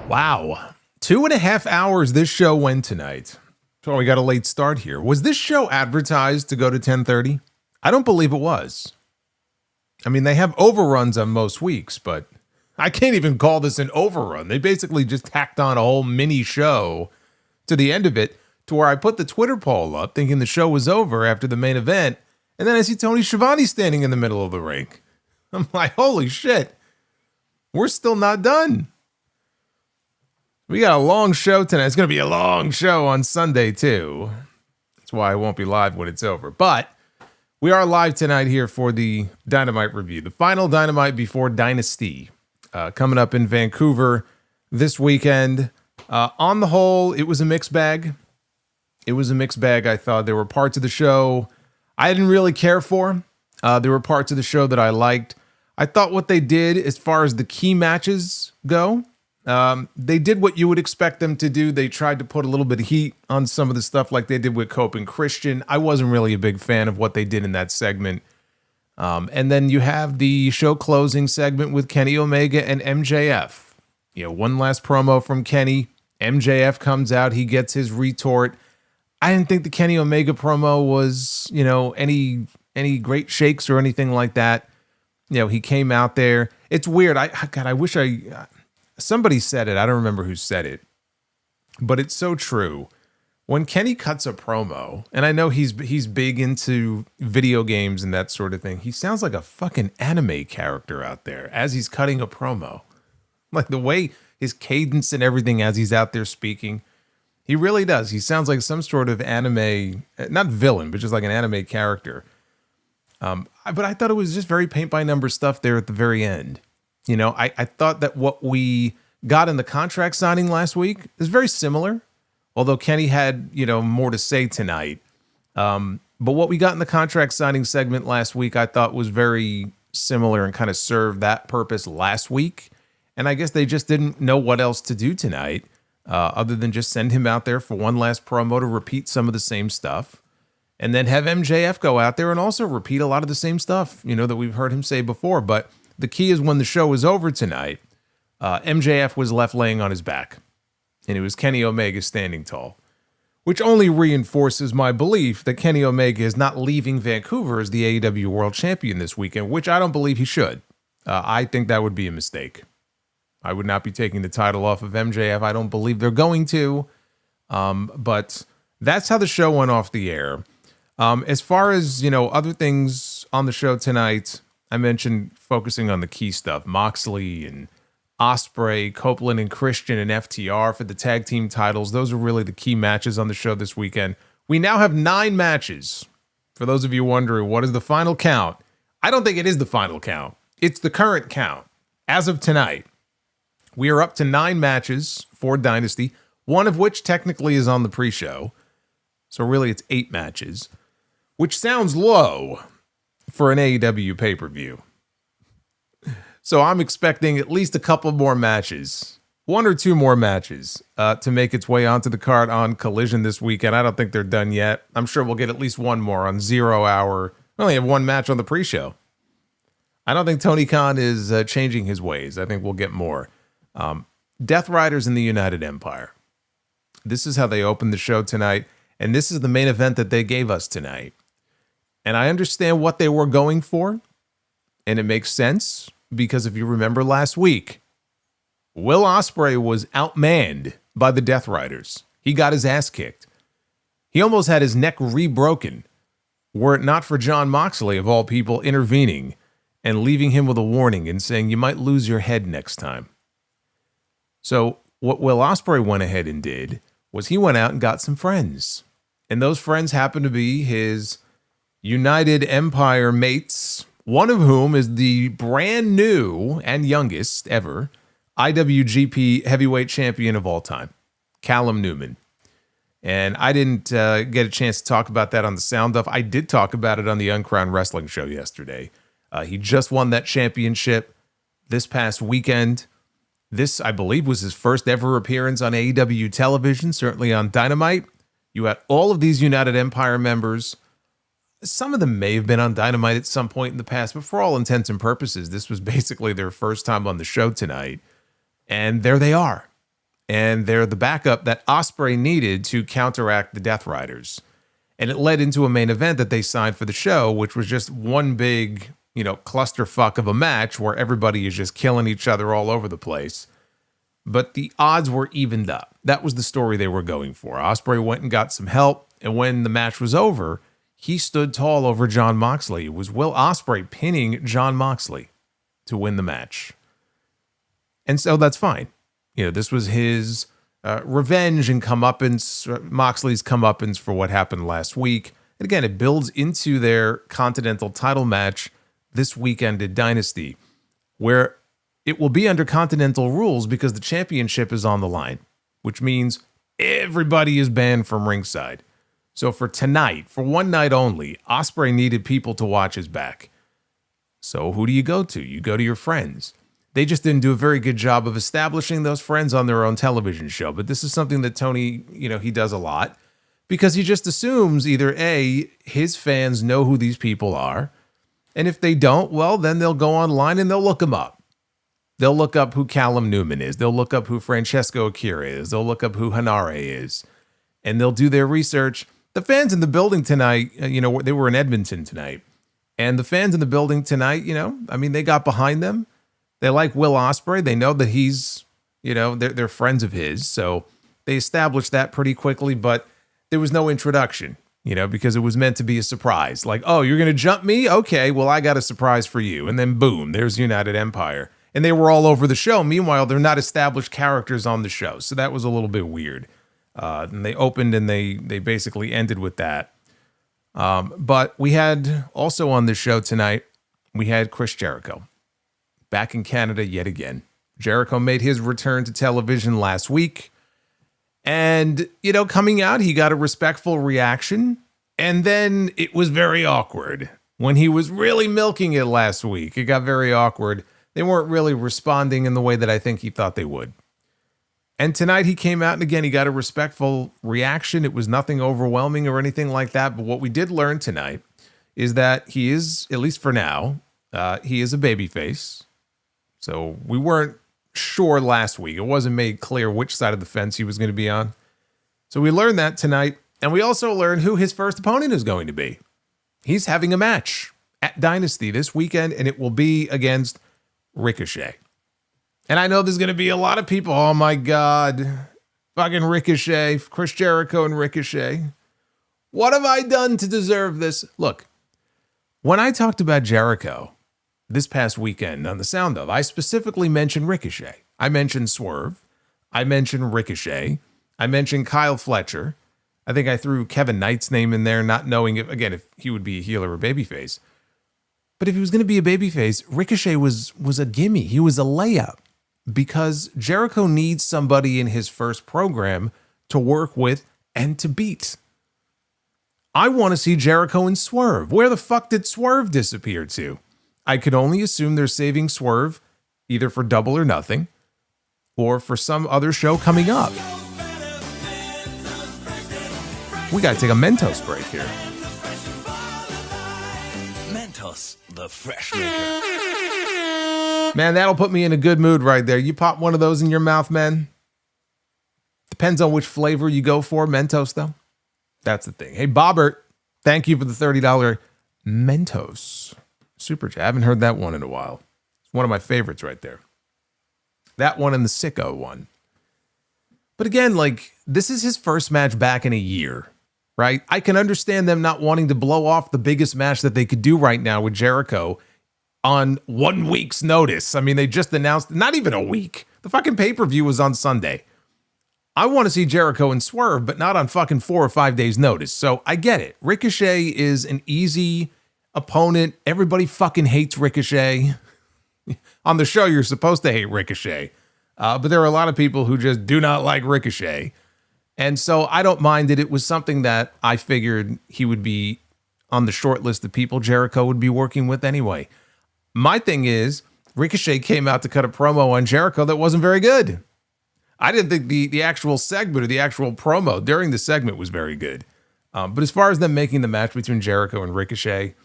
Wow. 2.5 hours this show went tonight. So we got a late start here. Was this show advertised to go to 10:30? I don't believe it was. I mean, they have overruns on most weeks, but I can't even call this an overrun. They basically just tacked on a whole mini show to the end of it, to where I put the Twitter poll up thinking the show was over after the main event, and then I see Tony Schiavone standing in the middle of the ring. I'm like, holy shit, we're still not done. We got a long show tonight. It's going to be a long show on Sunday, too. That's why I won't be live when it's over. But we are live tonight here for the Dynamite review. The final Dynamite before Dynasty. Coming up in Vancouver this weekend. On the whole, it was a mixed bag. I thought there were parts of the show I didn't really care for. There were parts of the show that I liked. I thought what they did as far as the key matches go, they did what you would expect them to do. They tried to put a little bit of heat on some of the stuff like they did with Cope and Christian. I wasn't really a big fan of what they did in that segment. And then you have the show closing segment with Kenny Omega and MJF. You know, one last promo from Kenny. MJF comes out. He gets his retort. I didn't think the Kenny Omega promo was, any great shakes or anything like that. He came out there. It's weird. I wish somebody said it. I don't remember who said it, but it's so true. When Kenny cuts a promo, and I know he's big into video games and that sort of thing, he sounds like a fucking anime character out there as he's cutting a promo. Like the way his cadence and everything as he's out there speaking, he really does. He sounds like some sort of anime, not villain, but just like an anime character. But I thought it was just very paint by number stuff there at the very end. I thought that what we got in the contract signing last week is very similar. Although Kenny had, more to say tonight. But what we got in the contract signing segment last week, I thought was very similar and kind of served that purpose last week. And I guess they just didn't know what else to do tonight, other than just send him out there for one last promo to repeat some of the same stuff. And then have MJF go out there and also repeat a lot of the same stuff, that we've heard him say before. But the key is when the show was over tonight, MJF was left laying on his back. And it was Kenny Omega standing tall, which only reinforces my belief that Kenny Omega is not leaving Vancouver as the AEW World Champion this weekend, which I don't believe he should. I think that would be a mistake. I would not be taking the title off of MJF. I don't believe they're going to. But that's how the show went off the air. As far as, other things on the show tonight, I mentioned focusing on the key stuff. Moxley and Ospreay, Copeland and Christian and FTR for the tag team titles. Those are really the key matches on the show this weekend. We now have 9 matches. For those of you wondering, what is the final count? I don't think it is the final count. It's the current count. As of tonight, we are up to 9 matches for Dynasty, one of which technically is on the pre-show. So really it's 8 matches, which sounds low for an AEW pay-per-view. So I'm expecting at least a couple more matches, 1 or 2 more matches, to make its way onto the card on Collision this weekend. I don't think they're done yet. I'm sure we'll get at least one more on 0 Hour. We only have 1 match on the pre-show. I don't think Tony Khan is changing his ways. I think we'll get more. Death Riders in the United Empire. This is how they opened the show tonight, and this is the main event that they gave us tonight. And I understand what they were going for, and it makes sense. Because if you remember last week, Will Ospreay was outmanned by the Death Riders. He got his ass kicked. He almost had his neck re-broken, were it not for Jon Moxley, of all people, intervening and leaving him with a warning and saying, you might lose your head next time. So what Will Ospreay went ahead and did was he went out and got some friends. And those friends happened to be his United Empire mates, one of whom is the brand new and youngest ever IWGP heavyweight champion of all time, Callum Newman. And I didn't get a chance to talk about that on the Sound Off. I did talk about it on the Uncrowned Wrestling show yesterday. He just won that championship this past weekend. This, I believe, was his first ever appearance on AEW television, certainly on Dynamite. You had all of these United Empire members. Some of them may have been on Dynamite at some point in the past, but for all intents and purposes, this was basically their first time on the show tonight. And there they are. and they're the backup that Ospreay needed to counteract the Death Riders. And it led into a main event that they signed for the show, which was just one big, clusterfuck of a match where everybody is just killing each other all over the place. But the odds were evened up. That was the story they were going for. Ospreay went and got some help, and when the match was over, he stood tall over Jon Moxley. It was Will Ospreay pinning Jon Moxley to win the match. And so that's fine. This was his revenge and comeuppance, Moxley's comeuppance for what happened last week. And again, it builds into their Continental title match this weekend at Dynasty, where it will be under Continental rules because the championship is on the line, which means everybody is banned from ringside. So for tonight, for one night only, Ospreay needed people to watch his back. So who do you go to? You go to your friends. They just didn't do a very good job of establishing those friends on their own television show. But this is something that Tony, he does a lot because he just assumes either A, his fans know who these people are. And if they don't, well, then they'll go online and they'll look them up. They'll look up who Callum Newman is. They'll look up who Francesco Akira is. They'll look up who Hanare is. And they'll do their research. The fans in the building tonight, they were in Edmonton tonight. And the fans in the building tonight, they got behind them. They like Will Ospreay. They know that he's, they're friends of his. So they established that pretty quickly, but there was no introduction, because it was meant to be a surprise. Like, oh, you're going to jump me? Okay, well, I got a surprise for you. And then boom, there's United Empire. And they were all over the show. Meanwhile, they're not established characters on the show. So that was a little bit weird. And they opened and they basically ended with that. But we had also on the show tonight, we had Chris Jericho back in Canada yet again. Jericho made his return to television last week. And, coming out, he got a respectful reaction. And then it was very awkward. When he was really milking it last week, it got very awkward. They weren't really responding in the way that I think he thought they would. And tonight he came out and again, he got a respectful reaction. It was nothing overwhelming or anything like that. But what we did learn tonight is that he is, at least for now, he is a babyface. So we weren't sure last week. It wasn't made clear which side of the fence he was going to be on. So we learned that tonight. And we also learned who his first opponent is going to be. He's having a match at Dynasty this weekend, and it will be against Ricochet. And I know there's going to be a lot of people, oh my God, fucking Ricochet, Chris Jericho and Ricochet. What have I done to deserve this? Look, when I talked about Jericho this past weekend on the Sound Of, I specifically mentioned Ricochet. I mentioned Swerve. I mentioned Ricochet. I mentioned Kyle Fletcher. I think I threw Kevin Knight's name in there, not knowing if he would be a heel or a babyface. But if he was going to be a babyface, Ricochet was a gimme. He was a layup because Jericho needs somebody in his first program to work with and to beat. I want to see Jericho and Swerve. Where the fuck did Swerve disappear to? I could only assume they're saving Swerve either for Double or Nothing or for some other show coming up. We got to take a Mentos break here. Mentos, the fresh maker. Man, that'll put me in a good mood right there. You pop one of those in your mouth, man. Depends on which flavor you go for. Mentos, though. That's the thing. Hey, Bobbert, thank you for the $30 Mentos Super Chat. I haven't heard that one in a while. It's one of my favorites right there. That one and the Sicko one. But again, this is his first match back in a year, right? I can understand them not wanting to blow off the biggest match that they could do right now with Jericho on 1 week's notice. I mean, they just announced, not even a week. The fucking pay-per-view was on Sunday. I want to see Jericho and Swerve, but not on fucking 4 or 5 days notice. So I get it. Ricochet is an easy opponent. Everybody fucking hates Ricochet. On the show, you're supposed to hate Ricochet. But there are a lot of people who just do not like Ricochet. And so I don't mind it. It was something that I figured he would be on the short list of people Jericho would be working with anyway. My thing is, Ricochet came out to cut a promo on Jericho that wasn't very good. I didn't think the actual segment or the actual promo during the segment was very good. But as far as them making the match between Jericho and Ricochet,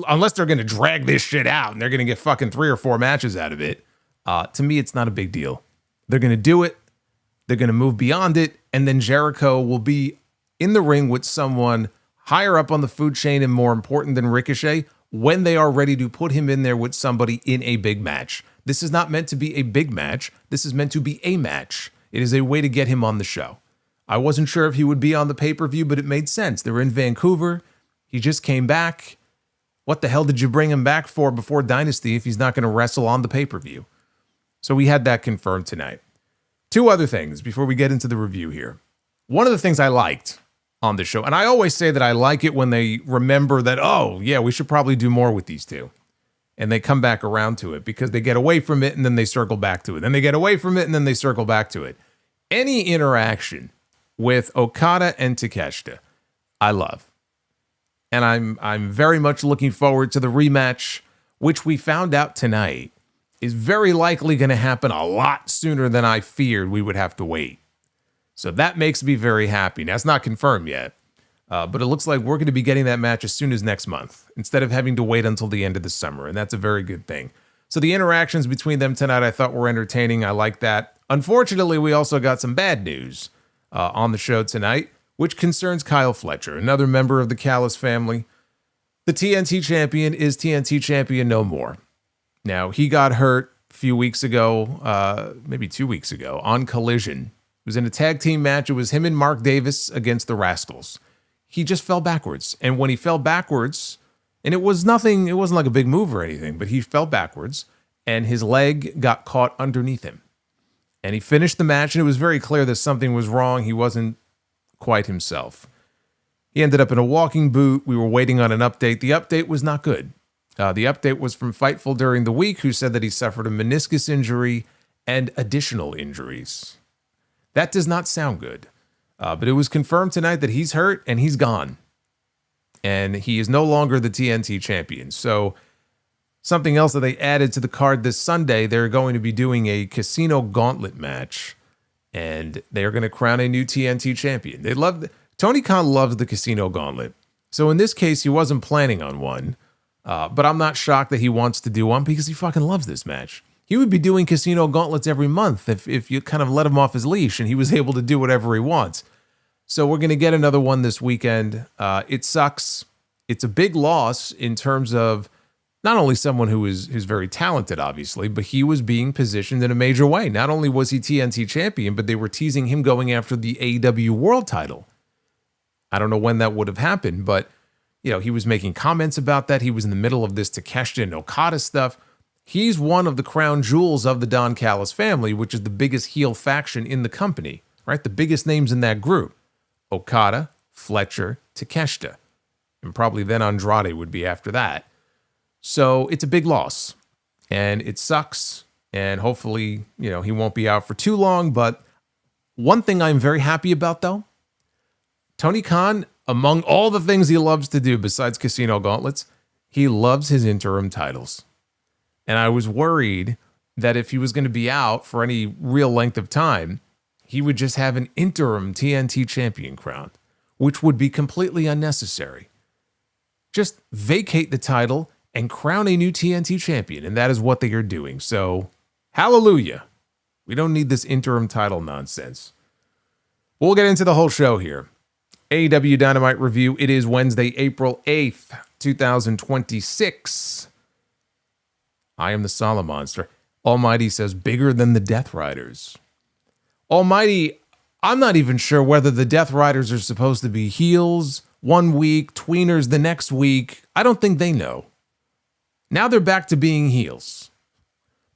unless they're going to drag this shit out and they're going to get fucking 3 or 4 matches out of it, to me, it's not a big deal. They're going to do it. They're going to move beyond it, and then Jericho will be in the ring with someone higher up on the food chain and more important than Ricochet when they are ready to put him in there with somebody in a big match. This is not meant to be a big match. This is meant to be a match. It is a way to get him on the show. I wasn't sure if he would be on the pay-per-view, but it made sense. They were in Vancouver. He just came back. What the hell did you bring him back for before Dynasty if he's not going to wrestle on the pay-per-view? So we had that confirmed tonight. Two other things before we get into the review here. One of the things I liked on the show, and I always say that I like it when they remember that, oh, yeah, we should probably do more with these two. And they come back around to it because they get away from it and then they circle back to it. Then they get away from it and then they circle back to it. Any interaction with Okada and Takeshita, I love. And I'm very much looking forward to the rematch, which we found out tonight is very likely going to happen a lot sooner than I feared we would have to wait. So that makes me very happy. Now, it's not confirmed yet, but it looks like we're going to be getting that match as soon as next month, instead of having to wait until the end of the summer, and that's a very good thing. So the interactions between them tonight I thought were entertaining. I like that. Unfortunately, we also got some bad news on the show tonight, which concerns Kyle Fletcher, another member of the Callis family. The TNT champion is TNT champion no more. Now, he got hurt a few weeks ago, maybe 2 weeks ago, on Collision. It was in a tag team match. It was him and Mark Davis against the Rascals. He just fell backwards. And when he fell backwards, and it wasn't like a big move or anything, but he fell backwards, and his leg got caught underneath him. And he finished the match, and it was very clear that something was wrong. He wasn't quite himself. He ended up in a walking boot. We were waiting on an update. The update was not good. The update was from Fightful during the week, who said that he suffered a meniscus injury and additional injuries. That does not sound good. But it was confirmed tonight that he's hurt and he's gone. And he is no longer the TNT champion. So something else that they added to the card this Sunday, they're going to be doing a casino gauntlet match. And they're going to crown a new TNT champion. Tony Khan loves the casino gauntlet. So in this case, he wasn't planning on one. But I'm not shocked that he wants to do one because he fucking loves this match. He would be doing casino gauntlets every month if you kind of let him off his leash and he was able to do whatever he wants. So we're going to get another one this weekend. It sucks. It's a big loss in terms of not only someone who's very talented, obviously, but he was being positioned in a major way. Not only was he TNT champion, but they were teasing him going after the AEW world title. I don't know when that would have happened, but he was making comments about that. He was in the middle of this Takeshita and Okada stuff. He's one of the crown jewels of the Don Callis family, which is the biggest heel faction in the company, right? The biggest names in that group. Okada, Fletcher, Takeshita. And probably then Andrade would be after that. So it's a big loss. And it sucks. And hopefully, he won't be out for too long. But one thing I'm very happy about, though, Tony Khan, among all the things he loves to do besides casino gauntlets, he loves his interim titles. And I was worried that if he was going to be out for any real length of time, he would just have an interim TNT champion crown, which would be completely unnecessary. Just vacate the title and crown a new TNT champion, and that is what they are doing. So, hallelujah. We don't need this interim title nonsense. We'll get into the whole show here. AEW Dynamite review. It is Wednesday, April 8th, 2026. I am the Solomonster. Almighty says, bigger than the Death Riders. Almighty, I'm not even sure whether the Death Riders are supposed to be heels one week, tweeners the next week. I don't think they know. Now they're back to being heels.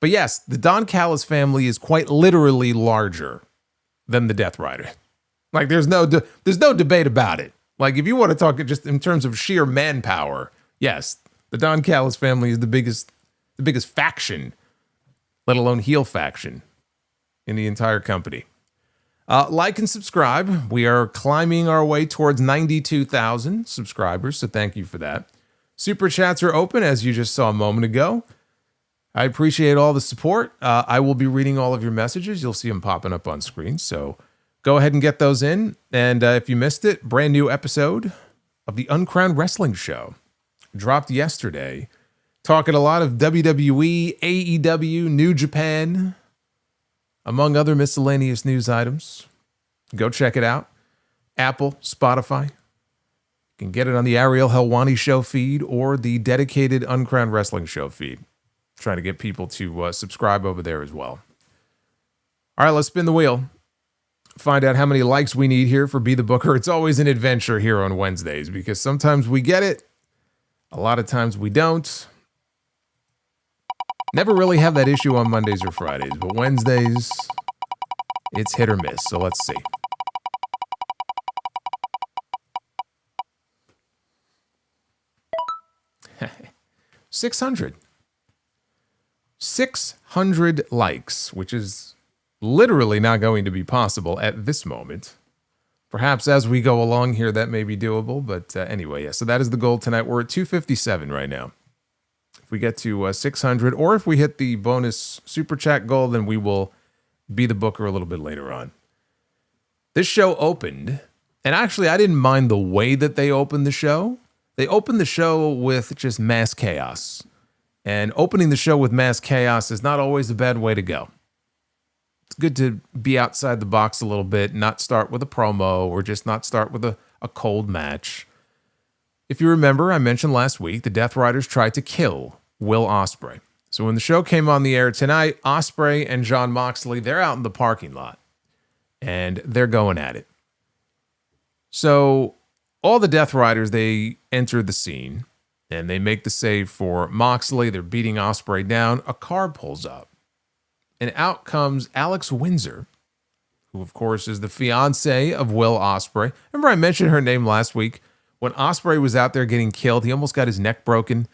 But yes, the Don Callis family is quite literally larger than the Death Rider. Like, there's no debate about it. Like, if you want to talk just in terms of sheer manpower, yes, the Don Callis family is the biggest faction, let alone heel faction, in the entire company. Like and subscribe. We are climbing our way towards 92,000 subscribers, so thank you for that. Super chats are open, as you just saw a moment ago. I appreciate all the support. I will be reading all of your messages. You'll see them popping up on screen, so go ahead and get those in. And if you missed it, brand new episode of the Uncrowned Wrestling Show dropped yesterday. Talking a lot of WWE, AEW, New Japan. among other miscellaneous news items. Go check it out. Apple, Spotify. You can get it on the Ariel Helwani Show feed or the dedicated Uncrowned Wrestling Show feed. Trying to get people to subscribe over there as well. All right, let's spin the wheel. Find out how many likes we need here for Be the Booker. It's always an adventure here on Wednesdays because sometimes we get it. A lot of times we don't. Never really have that issue on Mondays or Fridays, but Wednesdays, it's hit or miss. So let's see. $600 likes, which is literally not going to be possible at this moment. Perhaps as we go along here, that may be doable. But anyway, yeah, so that is the goal tonight. We're at 257 right now. If we get to 600, or if we hit the bonus super chat goal, then we will be the booker a little bit later on. This show opened, and actually I didn't mind the way that they opened the show. They opened the show with just mass chaos. And opening the show with mass chaos is not always a bad way to go. It's good to be outside the box a little bit, not start with a promo or just not start with a cold match. If you remember, I mentioned last week, the Death Riders tried to kill Will Ospreay. So when the show came on the air tonight, Ospreay and Jon Moxley, they're out in the parking lot. And they're going at it. So all the Death Riders, they enter the scene. And they make the save for Moxley. They're beating Ospreay down. A car pulls up. And out comes Alex Windsor, who, of course, is the fiancée of Will Ospreay. Remember I mentioned her name last week? When Ospreay was out there getting killed, he almost got his neck broken.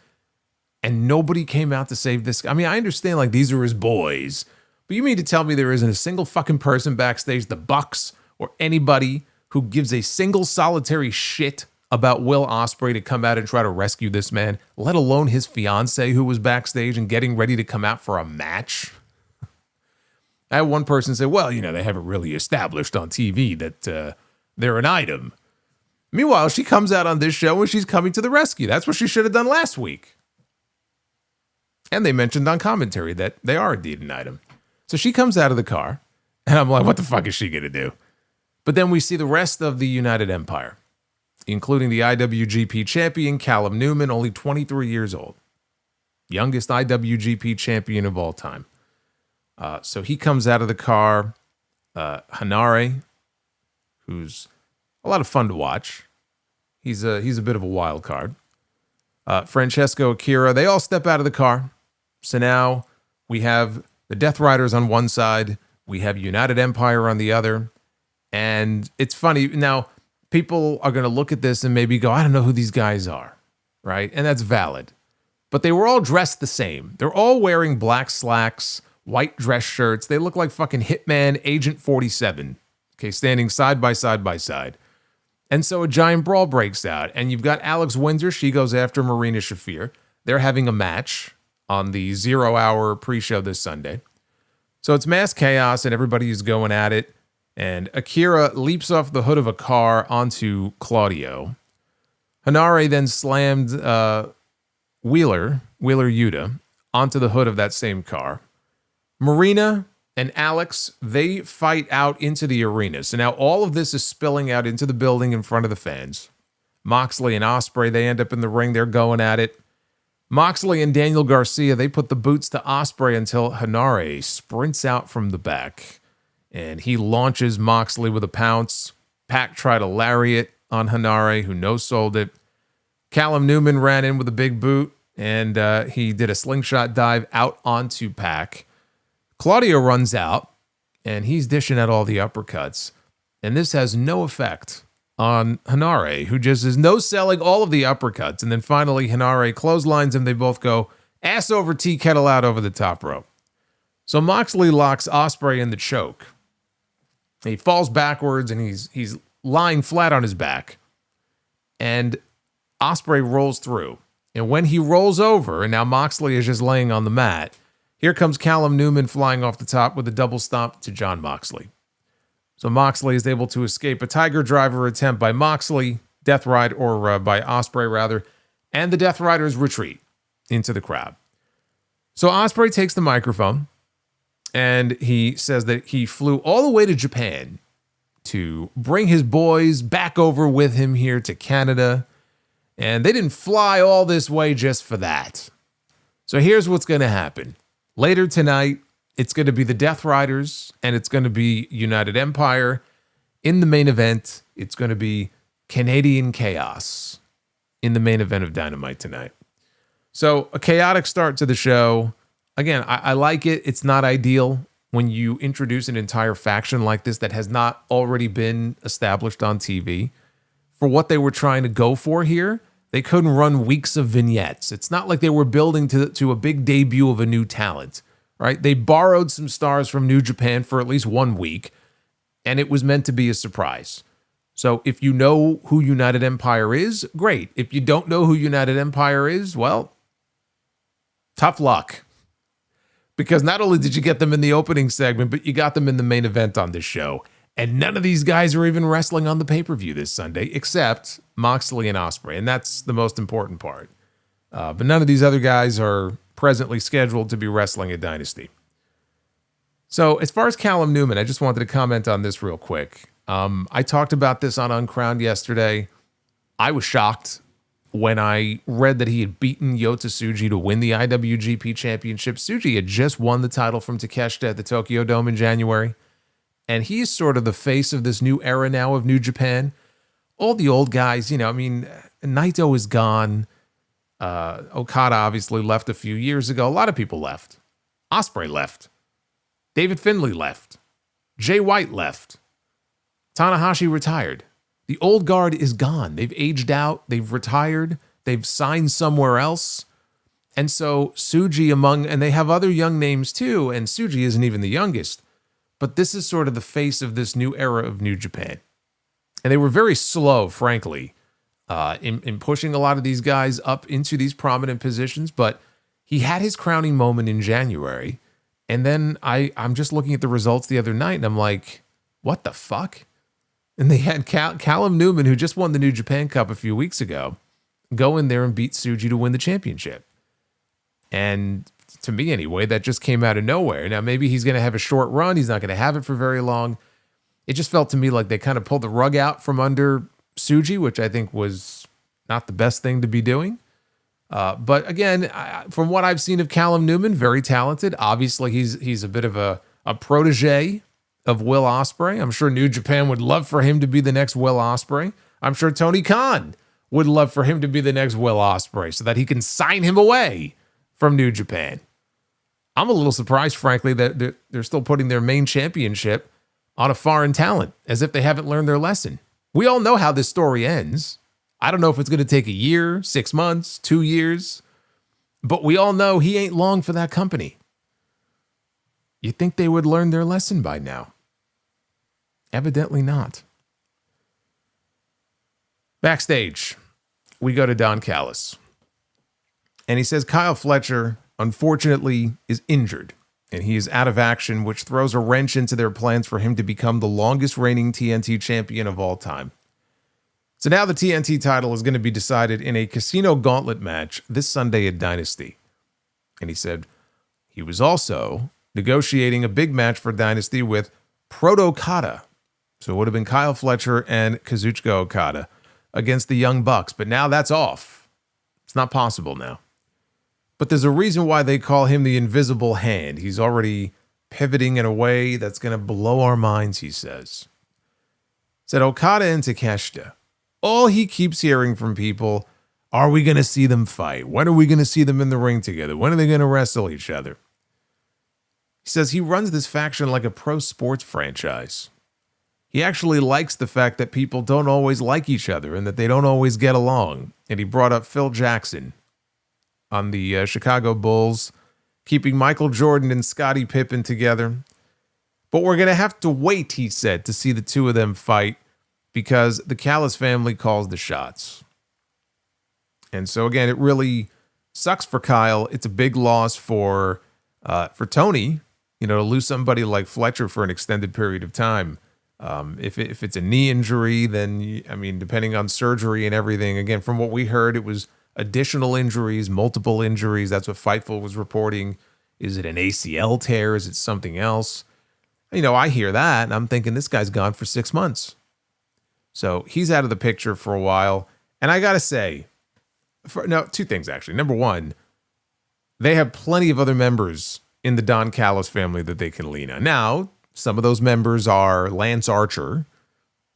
And nobody came out to save this guy. I mean, I understand, like, these are his boys. But you mean to tell me there isn't a single fucking person backstage, the Bucks, or anybody who gives a single solitary shit about Will Ospreay to come out and try to rescue this man, let alone his fiancée who was backstage and getting ready to come out for a match? I had one person say, well, they haven't really established on TV that they're an item. Meanwhile, she comes out on this show and she's coming to the rescue. That's what she should have done last week. And they mentioned on commentary that they are indeed an item. So she comes out of the car, and I'm like, what the fuck is she going to do? But then we see the rest of the United Empire, including the IWGP champion, Callum Newman, only 23 years old. Youngest IWGP champion of all time. So he comes out of the car. Hanare, who's a lot of fun to watch. He's a bit of a wild card. Francesco Akira, they all step out of the car. So now we have the Death Riders on one side. We have United Empire on the other. And it's funny. Now, people are going to look at this and maybe go, I don't know who these guys are, right? And that's valid. But they were all dressed the same. They're all wearing black slacks, white dress shirts. They look like fucking Hitman Agent 47, okay, standing side by side by side. And so a giant brawl breaks out. And you've got Alex Windsor. She goes after Marina Shafir. They're having a match on the 0 hour pre-show this Sunday. So it's mass chaos and everybody is going at it. And Akira leaps off the hood of a car onto Claudio. Hanare then slammed Wheeler Yuta onto the hood of that same car. Marina and Alex, they fight out into the arena. So now all of this is spilling out into the building in front of the fans. Moxley and Ospreay, they end up in the ring. They're going at it. Moxley and Daniel Garcia, they put the boots to Ospreay until Hanare sprints out from the back. And he launches Moxley with a pounce. Pac tried a lariat on Hanare, who no-sold it. Callum Newman ran in with a big boot, and he did a slingshot dive out onto Pac. Claudio runs out, and he's dishing out all the uppercuts. And this has no effect on Hanare, who just is no-selling all of the uppercuts. And then finally, Hanare clotheslines him. They both go ass over tea kettle out over the top rope. So Moxley locks Ospreay in the choke. He falls backwards, and he's lying flat on his back. And Ospreay rolls through. And when he rolls over, and now Moxley is just laying on the mat, here comes Callum Newman flying off the top with a double stomp to Jon Moxley. So Moxley is able to escape a Tiger Driver attempt by Moxley, by Ospreay rather, and the Death Riders retreat into the crowd. So Ospreay takes the microphone, And he says that he flew all the way to Japan to bring his boys back over with him here to Canada. And they didn't fly all this way just for that. So here's what's going to happen. Later tonight, it's going to be the Death Riders and it's going to be United Empire. In the main event, it's going to be Canadian Chaos in the main event of Dynamite tonight. So a chaotic start to the show. Again, I like it. It's not ideal when you introduce an entire faction like this that has not already been established on TV. For what they were trying to go for here, they couldn't run weeks of vignettes. It's not like they were building to a big debut of a new talent, right? They borrowed some stars from New Japan for at least 1 week, and it was meant to be a surprise. So if you know who United Empire is, great. If you don't know who United Empire is, well, tough luck. Because not only did you get them in the opening segment, but you got them in the main event on this show. And none of these guys are even wrestling on the pay-per-view this Sunday, except Moxley and Ospreay. And that's the most important part. But none of these other guys are presently scheduled to be wrestling at Dynasty. So as far as Callum Newman, I just wanted to comment on this real quick. I talked about this on Uncrowned yesterday. I was shocked when I read that he had beaten Yota Tsuji to win the IWGP Championship. Tsuji had just won the title from Takeshita at the Tokyo Dome in January. And he's sort of the face of this new era now of New Japan. All the old guys, Naito is gone. Okada obviously left a few years ago. A lot of people left. Ospreay left. David Finlay left. Jay White left. Tanahashi retired. The old guard is gone. They've aged out. They've retired. They've signed somewhere else. And so Tsuji and they have other young names too, and Tsuji isn't even the youngest. But this is sort of the face of this new era of New Japan. And they were very slow, frankly, in pushing a lot of these guys up into these prominent positions. But he had his crowning moment in January. And then I'm just looking at the results the other night, and I'm like, what the fuck? And they had Callum Newman, who just won the New Japan Cup a few weeks ago, go in there and beat Tsuji to win the championship. And to me anyway, that just came out of nowhere. Now, maybe he's going to have a short run. He's not going to have it for very long. It just felt to me like they kind of pulled the rug out from under Tsuji, which I think was not the best thing to be doing. But again, from what I've seen of Callum Newman, very talented. Obviously, he's a bit of a protege of Will Ospreay. I'm sure New Japan would love for him to be the next Will Ospreay. I'm sure Tony Khan would love for him to be the next Will Ospreay so that he can sign him away from New Japan. I'm a little surprised, frankly, that they're still putting their main championship on a foreign talent, as if they haven't learned their lesson. We all know how this story ends. I don't know if it's going to take a year, 6 months, 2 years, but we all know he ain't long for that company. You'd think they would learn their lesson by now. Evidently not. Backstage, we go to Don Callis. And he says Kyle Fletcher, unfortunately, is injured. And he is out of action, which throws a wrench into their plans for him to become the longest reigning TNT champion of all time. So now the TNT title is going to be decided in a casino gauntlet match this Sunday at Dynasty. And he said he was also negotiating a big match for Dynasty with Proto-Okada. So it would have been Kyle Fletcher and Kazuchika Okada against the Young Bucks. But now that's off. It's not possible now. But there's a reason why they call him the Invisible Hand. He's already pivoting in a way that's going to blow our minds, he says. Said Okada and Takeshita. All he keeps hearing from people, are we going to see them fight? When are we going to see them in the ring together? When are they going to wrestle each other? He says he runs this faction like a pro sports franchise. He actually likes the fact that people don't always like each other and that they don't always get along. And he brought up Phil Jackson on the Chicago Bulls, keeping Michael Jordan and Scottie Pippen together. But we're going to have to wait, he said, to see the two of them fight because the Callis family calls the shots. And so, again, it really sucks for Kyle. It's a big loss for Tony, to lose somebody like Fletcher for an extended period of time. If it's a knee injury, then, depending on surgery and everything, again, from what we heard, it was additional injuries, multiple injuries. That's what Fightful was reporting. Is it an ACL tear? Is it something else? I hear that, and I'm thinking this guy's gone for 6 months. So he's out of the picture for a while. And I got to say, two things, actually. Number one, they have plenty of other members in the Don Callis family that they can lean on. Now, some of those members are Lance Archer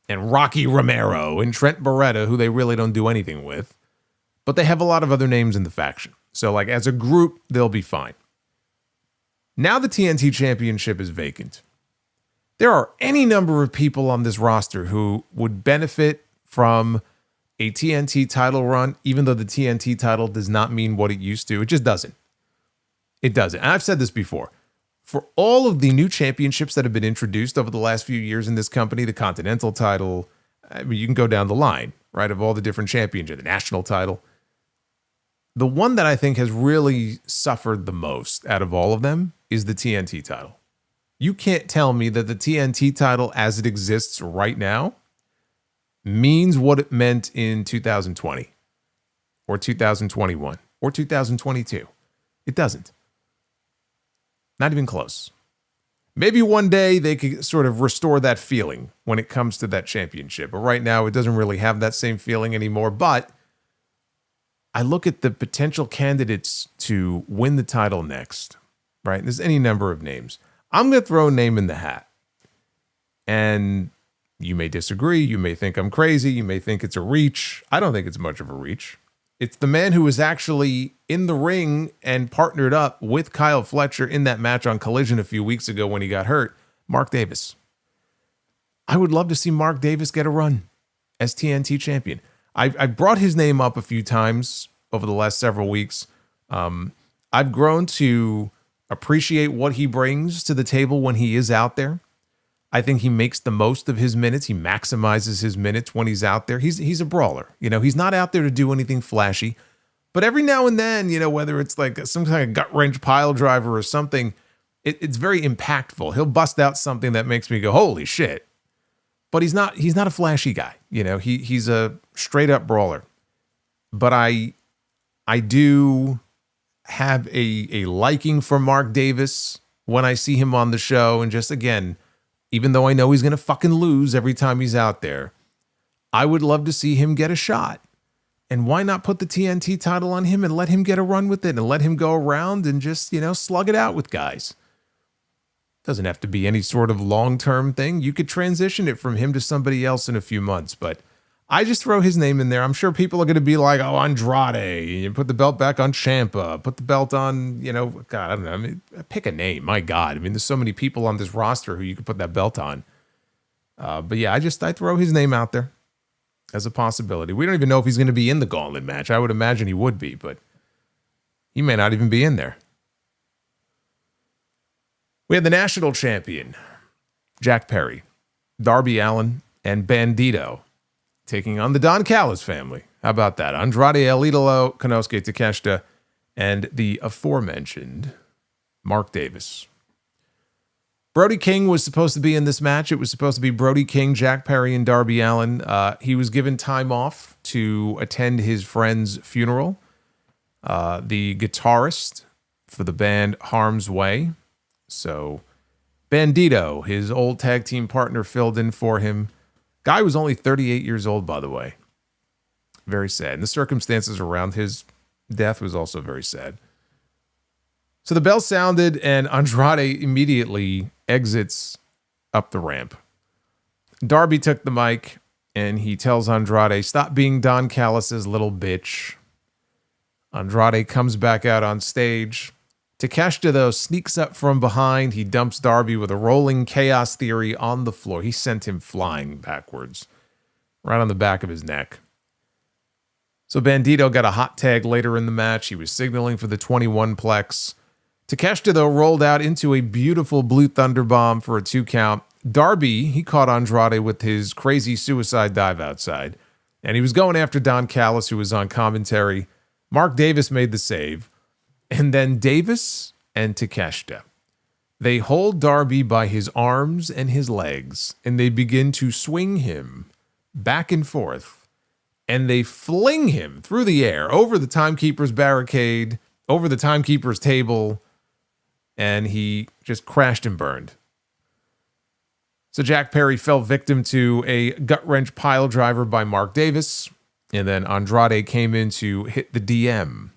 and Rocky Romero and Trent Beretta, who they really don't do anything with. But they have a lot of other names in the faction. So, as a group, they'll be fine. Now the TNT Championship is vacant. There are any number of people on this roster who would benefit from a TNT title run, even though the TNT title does not mean what it used to. It just doesn't. It doesn't. And I've said this before. For all of the new championships that have been introduced over the last few years in this company, the Continental title, you can go down the line, right, of all the different championships, the national title. The one that I think has really suffered the most out of all of them is the TNT title. You can't tell me that the TNT title as it exists right now means what it meant in 2020 or 2021 or 2022. It doesn't. Not even close. Maybe one day they could sort of restore that feeling when it comes to that championship. But right now it doesn't really have that same feeling anymore. But I look at the potential candidates to win the title next, right? There's any number of names. I'm going to throw a name in the hat. And you may disagree. You may think I'm crazy. You may think it's a reach. I don't think it's much of a reach. It's the man who was actually in the ring and partnered up with Kyle Fletcher in that match on Collision a few weeks ago when he got hurt, Mark Davis. I would love to see Mark Davis get a run as TNT champion. I've brought his name up a few times over the last several weeks. I've grown to appreciate what he brings to the table when he is out there. I think he makes the most of his minutes. He maximizes his minutes when he's out there. He's a brawler. He's not out there to do anything flashy. But every now and then, whether it's like some kind of gut wrench pile driver or something, it's very impactful. He'll bust out something that makes me go, holy shit. But he's not a flashy guy. He's a straight up brawler. But I do have a liking for Mark Davis when I see him on the show. And just again, even though I know he's going to fucking lose every time he's out there, I would love to see him get a shot. And why not put the TNT title on him and let him get a run with it and let him go around and just, slug it out with guys. Doesn't have to be any sort of long-term thing. You could transition it from him to somebody else in a few months, but I just throw his name in there. I'm sure people are going to be like, oh, Andrade, you put the belt back on Ciampa, put the belt on, God, I don't know. Pick a name. My God. There's so many people on this roster who you could put that belt on. But yeah, I throw his name out there as a possibility. We don't even know if he's going to be in the gauntlet match. I would imagine he would be, but he may not even be in there. We had the national champion, Jack Perry, Darby Allin, and Bandido taking on the Don Callis family. How about that? Andrade, El Idolo, Konosuke Takeshita, and the aforementioned Mark Davis. Brody King was supposed to be in this match. It was supposed to be Brody King, Jack Perry, and Darby Allin. He was given time off to attend his friend's funeral. The guitarist for the band Harm's Way. So Bandido, his old tag team partner, filled in for him. Guy was only 38 years old, by the way. Very sad. And the circumstances around his death was also very sad. So the bell sounded and Andrade immediately exits up the ramp. Darby took the mic and he tells Andrade, stop being Don Callis' little bitch. Andrade comes back out on stage. Takeshita, though, sneaks up from behind. He dumps Darby with a rolling chaos theory on the floor. He sent him flying backwards, right on the back of his neck. So Bandido got a hot tag later in the match. He was signaling for the 21-plex. Takeshita, though, rolled out into a beautiful Blue Thunder Bomb for a 2 count. Darby, he caught Andrade with his crazy suicide dive outside. And he was going after Don Callis, who was on commentary. Mark Davis made the save. And then Davis and Takeshita, they hold Darby by his arms and his legs, and they begin to swing him back and forth, and they fling him through the air, over the timekeeper's barricade, over the timekeeper's table. and he just crashed and burned. So Jack Perry fell victim to a gut-wrench pile driver by Mark Davis, and then Andrade came in to hit the DM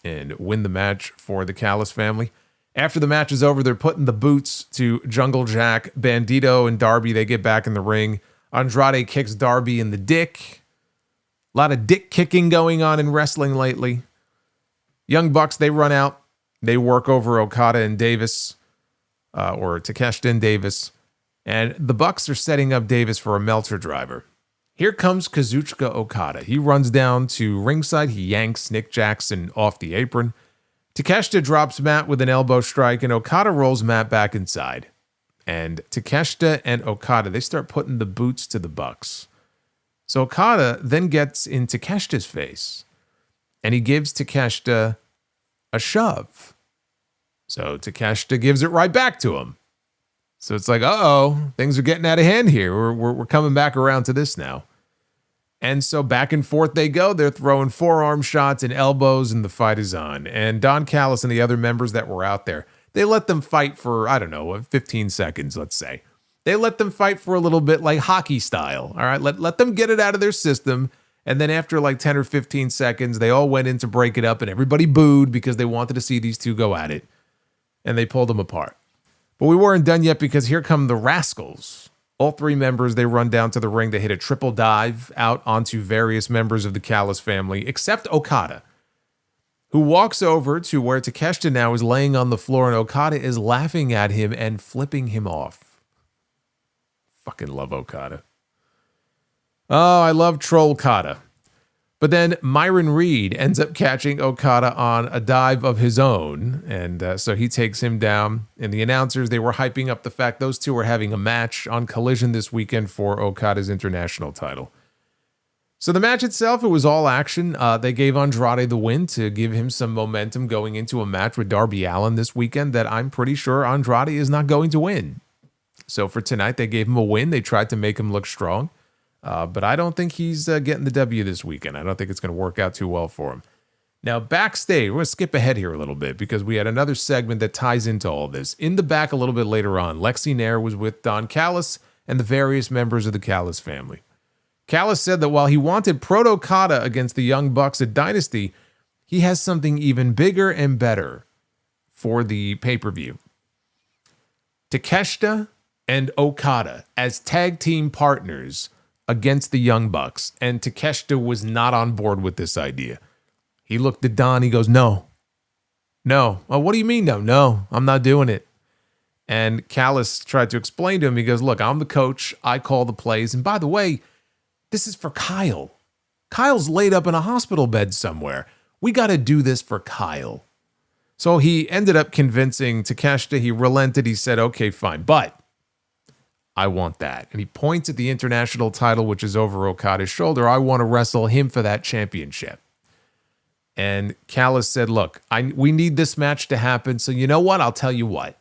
and win the match for the Callis family. After the match is over, they're putting the boots to Jungle Jack, Bandido, and Darby. They get back in the ring. Andrade kicks Darby in the dick. A lot of dick kicking going on in wrestling lately. Young Bucks, they run out. They work over Okada and Davis, or Takeshita and Davis. And the Bucks are setting up Davis for a Meltzer driver. Here comes Kazuchika Okada. He runs down to ringside. He yanks Nick Jackson off the apron. Takeshita drops Matt with an elbow strike, and Okada rolls Matt back inside. And Takeshita and Okada, they start putting the boots to the Bucks. So Okada then gets in Takeshita's face, and he gives Takeshita a shove. So Takeshita gives it right back to him. So it's like, uh-oh, things are getting out of hand here. We're coming back around to this now. And so back and forth they go. They're throwing forearm shots and elbows, and the fight is on. And Don Callis and the other members that were out there, they let them fight for, 15 seconds, let's say. They let them fight for a little bit like hockey style. All right, let them get it out of their system. And then after like 10 or 15 seconds, they all went in to break it up, and everybody booed because they wanted to see these two go at it. And they pulled them apart. But we weren't done yet, because here come the Rascals. All three members, they run down to the ring. They hit a triple dive out onto various members of the Callis family, except Okada, who walks over to where Takeshita now is laying on the floor, and Okada is laughing at him and flipping him off. Fucking love Okada. Oh, I love Troll Okada. But then Myron Reed ends up catching Okada on a dive of his own, and so he takes him down. And the announcers, they were hyping up the fact those two were having a match on Collision this weekend for Okada's international title. So the match itself, it was all action. They gave Andrade the win to give him some momentum going into a match with Darby Allin this weekend that I'm pretty sure Andrade is not going to win. So for tonight, they gave him a win. They tried to make him look strong. But I don't think he's getting the W this weekend. I don't think it's going to work out too well for him. Now, backstage, we're going to skip ahead here a little bit because we had another segment that ties into all this. In the back a little bit later on, Lexi Nair was with Don Callis and the various members of the Callis family. Callis said that while he wanted Proto Okada against the Young Bucks at Dynasty, he has something even bigger and better for the pay-per-view. Takeshita and Okada as tag team partners against the Young Bucks, and Takeshita was not on board with this idea. He looked at Don, he goes, no. Oh, what do you mean no? No, I'm not doing it. And Callis tried to explain to him, he goes, look, I'm the coach, I call the plays, and by the way, this is for Kyle. Kyle's laid up in a hospital bed somewhere. We got to do this for Kyle. So he ended up convincing Takeshita, he relented, he said, okay, fine, but I want that. And he points at the international title, which is over Okada's shoulder. I want to wrestle him for that championship. And Callis said, look, we need this match to happen. So you know what? I'll tell you what.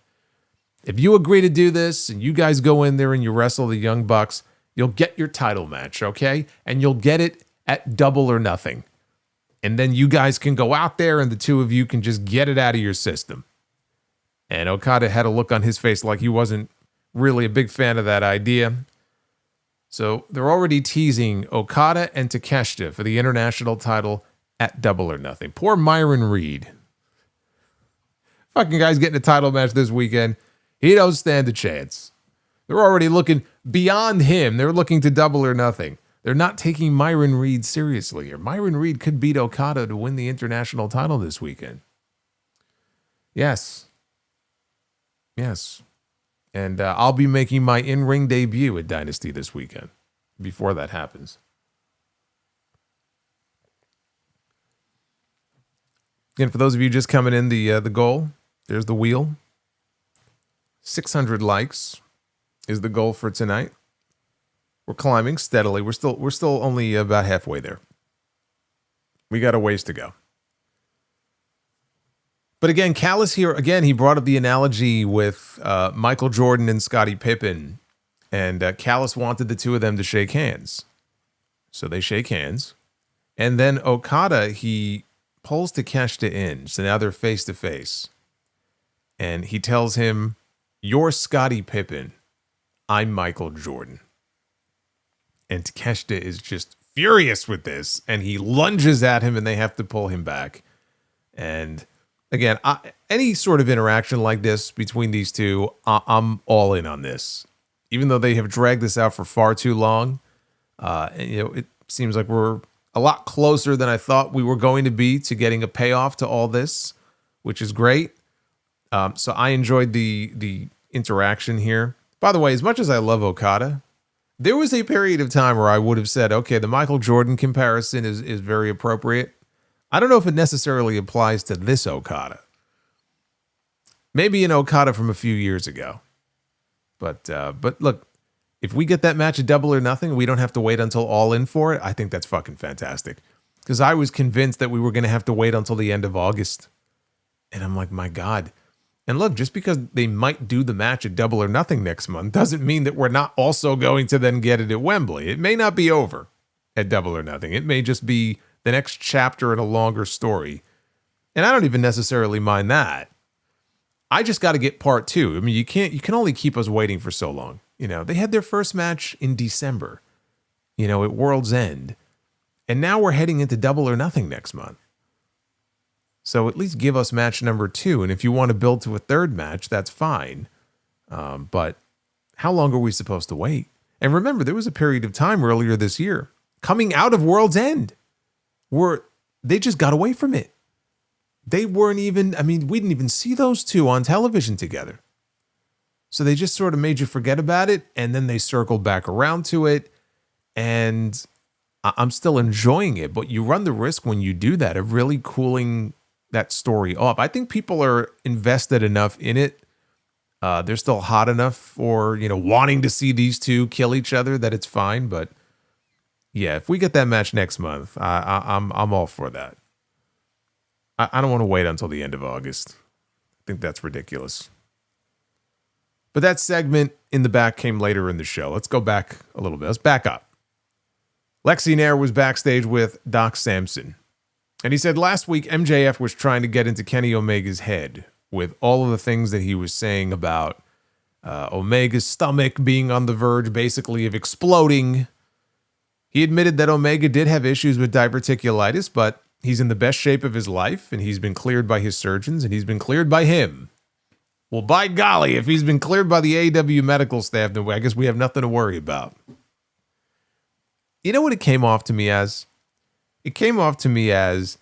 If you agree to do this and you guys go in there and you wrestle the Young Bucks, you'll get your title match, okay? And you'll get it at Double or Nothing. And then you guys can go out there and the two of you can just get it out of your system. And Okada had a look on his face like he wasn't really a big fan of that idea. So they're already teasing Okada and Takeshita for the international title at Double or Nothing. Poor Myron Reed. Fucking guy's getting a title match this weekend. He don't stand a chance. They're already looking beyond him. They're looking to Double or Nothing. They're not taking Myron Reed seriously here. Myron Reed could beat Okada to win the international title this weekend. Yes. And I'll be making my in-ring debut at Dynasty this weekend before that happens. Again, for those of you just coming in, the goal, there's the wheel. 600 likes is the goal for tonight. We're climbing steadily. We're still only about halfway there. We got a ways to go. But again, Callis here, he brought up the analogy with Michael Jordan and Scottie Pippen. And Callis wanted the two of them to shake hands. So they shake hands. And then Okada, he pulls Takeshita in. So now they're face to face. And he tells him, "You're Scottie Pippen. I'm Michael Jordan." And Takeshita is just furious with this. And he lunges at him and they have to pull him back. And again, any sort of interaction like this between these two, I'm all in on this. Even though they have dragged this out for far too long, it seems like we're a lot closer than I thought we were going to be to getting a payoff to all this, which is great. So I enjoyed the interaction here. By the way, as much as I love Okada, there was a period of time where I would have said, okay, the Michael Jordan comparison is very appropriate. I don't know if it necessarily applies to this Okada. Maybe an Okada from a few years ago. But look, if we get that match at Double or Nothing, we don't have to wait until All In for it. I think that's fucking fantastic. Because I was convinced that we were going to have to wait until the end of August. And I'm like, my God. And look, just because they might do the match at Double or Nothing next month doesn't mean that we're not also going to then get it at Wembley. It may not be over at Double or Nothing. It may just be the next chapter in a longer story. And I don't even necessarily mind that. I just got to get part 2. I mean, you can only keep us waiting for so long. You know, they had their first match in December, at World's End. And now we're heading into Double or Nothing next month. So at least give us match number 2. And if you want to build to a third match, that's fine. But how long are we supposed to wait? And remember, there was a period of time earlier this year, coming out of World's End, where they just got away from it. They weren't even, we didn't even see those two on television together. So they just sort of made you forget about it. And then they circled back around to it. And I'm still enjoying it. But you run the risk when you do that of really cooling that story off. I think people are invested enough in it. They're still hot enough for, wanting to see these two kill each other that it's fine. But yeah, if we get that match next month, I'm all for that. I don't want to wait until the end of August. I think that's ridiculous. But that segment in the back came later in the show. Let's go back a little bit. Let's back up. Lexi Nair was backstage with Doc Samson. And he said last week MJF was trying to get into Kenny Omega's head with all of the things that he was saying about Omega's stomach being on the verge, basically, of exploding. He admitted that Omega did have issues with diverticulitis, but he's in the best shape of his life, and he's been cleared by his surgeons, and he's been cleared by him. Well, by golly, if he's been cleared by the AEW medical staff, then I guess we have nothing to worry about. You know what it came off to me as? It came off to me as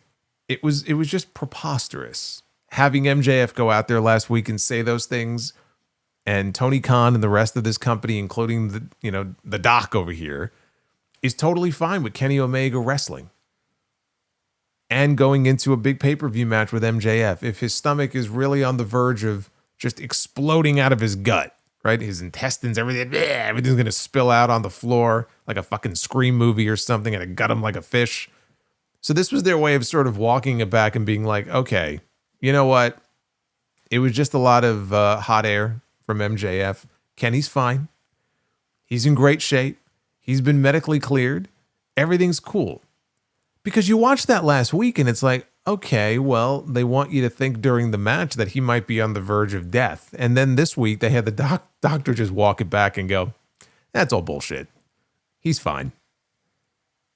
it was just preposterous having MJF go out there last week and say those things, and Tony Khan and the rest of this company, including the doc over here, is totally fine with Kenny Omega wrestling and going into a big pay-per-view match with MJF if his stomach is really on the verge of just exploding out of his gut, right? His intestines, everything's going to spill out on the floor like a fucking Scream movie or something, and it gut him like a fish. So this was their way of sort of walking it back and being like, okay, you know what? It was just a lot of hot air from MJF. Kenny's fine. He's in great shape. He's been medically cleared. Everything's cool. Because you watched that last week and it's like, okay, well, they want you to think during the match that he might be on the verge of death. And then this week they had the doctor just walk it back and go, that's all bullshit. He's fine.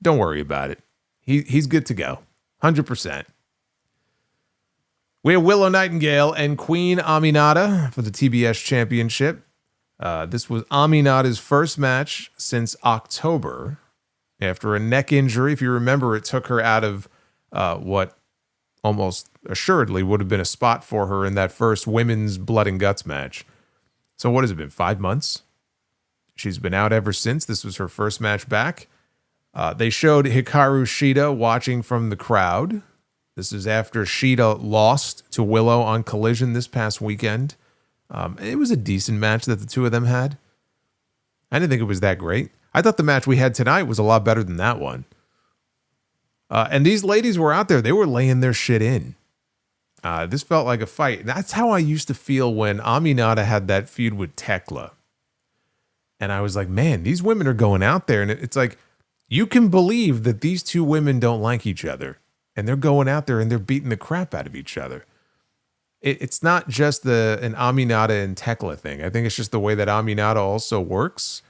Don't worry about it. He's good to go. 100%. We have Willow Nightingale and Queen Aminata for the TBS Championship. This was Aminata's first match since October. After a neck injury, if you remember, it took her out of what almost assuredly would have been a spot for her in that first women's blood and guts match. So what has it been, 5 months? She's been out ever since. This was her first match back. They showed Hikaru Shida watching from the crowd. This is after Shida lost to Willow on Collision this past weekend. It was a decent match that the two of them had. I didn't think it was that great. I thought the match we had tonight was a lot better than that one. And these ladies were out there. They were laying their shit in. This felt like a fight. That's how I used to feel when Aminata had that feud with Tekla. And I was like, man, these women are going out there. And it's like, you can believe that these two women don't like each other. And they're going out there and they're beating the crap out of each other. it's not just an Aminata and Tekla thing. I think it's just the way that Aminata also works.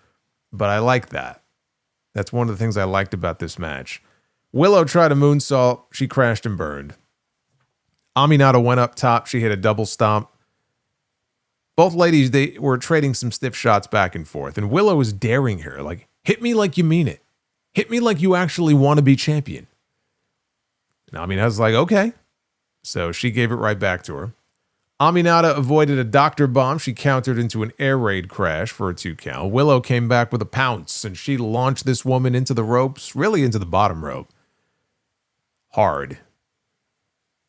But I like that. That's one of the things I liked about this match. Willow tried a moonsault. She crashed and burned. Aminata went up top. She hit a double stomp. Both ladies, they were trading some stiff shots back and forth. And Willow was daring her, like, hit me like you mean it. Hit me like you actually want to be champion. And Aminata's like, okay. So she gave it right back to her. Aminata avoided a doctor bomb. She countered into an air raid crash for a 2 count. Willow came back with a pounce, and she launched this woman into the ropes, really into the bottom rope. Hard.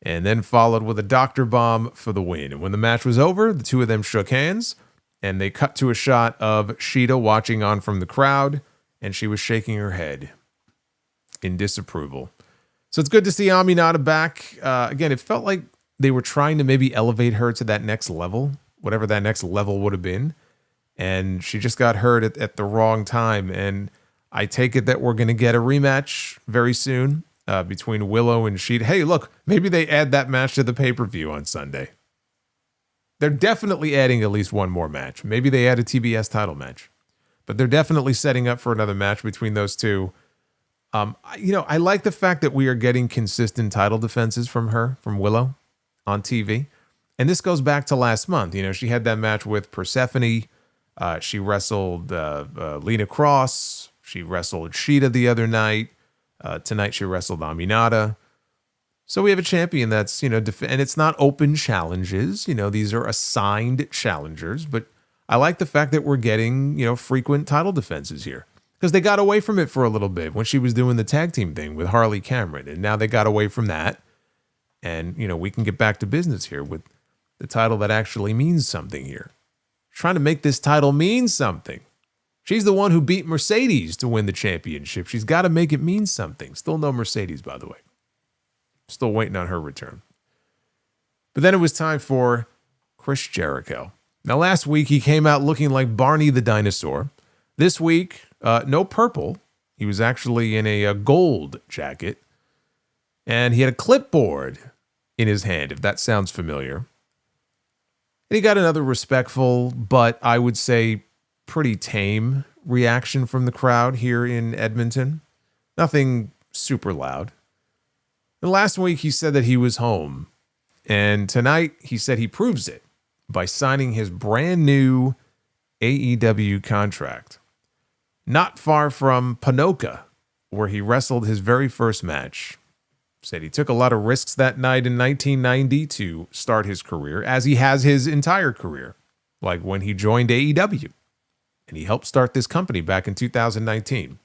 And then followed with a doctor bomb for the win. And when the match was over, the two of them shook hands, and they cut to a shot of Shida watching on from the crowd, and she was shaking her head in disapproval. So it's good to see Aminata back. Again, it felt like they were trying to maybe elevate her to that next level, whatever that next level would have been. And she just got hurt at the wrong time. And I take it that we're going to get a rematch very soon between Willow and Shida. Hey, look, maybe they add that match to the pay-per-view on Sunday. They're definitely adding at least one more match. Maybe they add a TBS title match. But they're definitely setting up for another match between those two. I like the fact that we are getting consistent title defenses from Willow, on TV. And this goes back to last month. She had that match with Persephone. She wrestled Lena Cross. She wrestled Shida the other night. Tonight she wrestled Aminata. So we have a champion that's, and it's not open challenges. These are assigned challengers. But I like the fact that we're getting, frequent title defenses here. Because they got away from it for a little bit when she was doing the tag team thing with Harley Cameron. And now they got away from that. And, we can get back to business here with the title that actually means something here. Trying to make this title mean something. She's the one who beat Mercedes to win the championship. She's got to make it mean something. Still no Mercedes, by the way. Still waiting on her return. But then it was time for Chris Jericho. Now, last week, he came out looking like Barney the dinosaur. This week, no purple. He was actually in a gold jacket. And he had a clipboard in his hand, if that sounds familiar. And he got another respectful, but I would say pretty tame reaction from the crowd here in Edmonton. Nothing super loud. And last week he said that he was home. And tonight he said he proves it by signing his brand new AEW contract. Not far from Ponoka, where he wrestled his very first match. Said he took a lot of risks that night in 1990 to start his career, as he has his entire career, like when he joined AEW. And he helped start this company back in 2019.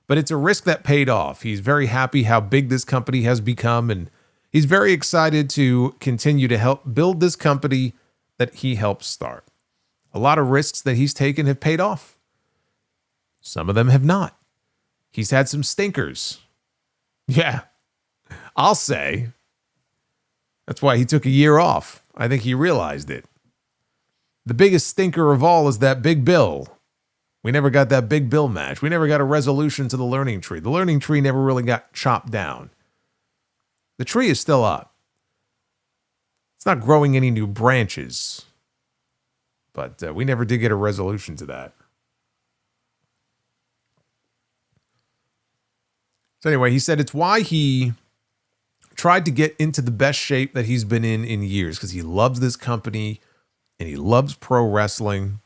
But it's a risk that paid off. He's very happy how big this company has become, and he's very excited to continue to help build this company that he helped start. A lot of risks that he's taken have paid off. Some of them have not. He's had some stinkers. Yeah. I'll say. That's why he took a year off. I think he realized it. The biggest stinker of all is that Big Bill. We never got that Big Bill match. We never got a resolution to the learning tree. The learning tree never really got chopped down. The tree is still up. It's not growing any new branches. But we never did get a resolution to that. So anyway, he said it's why he tried to get into the best shape that he's been in years, because he loves this company and he loves pro wrestling.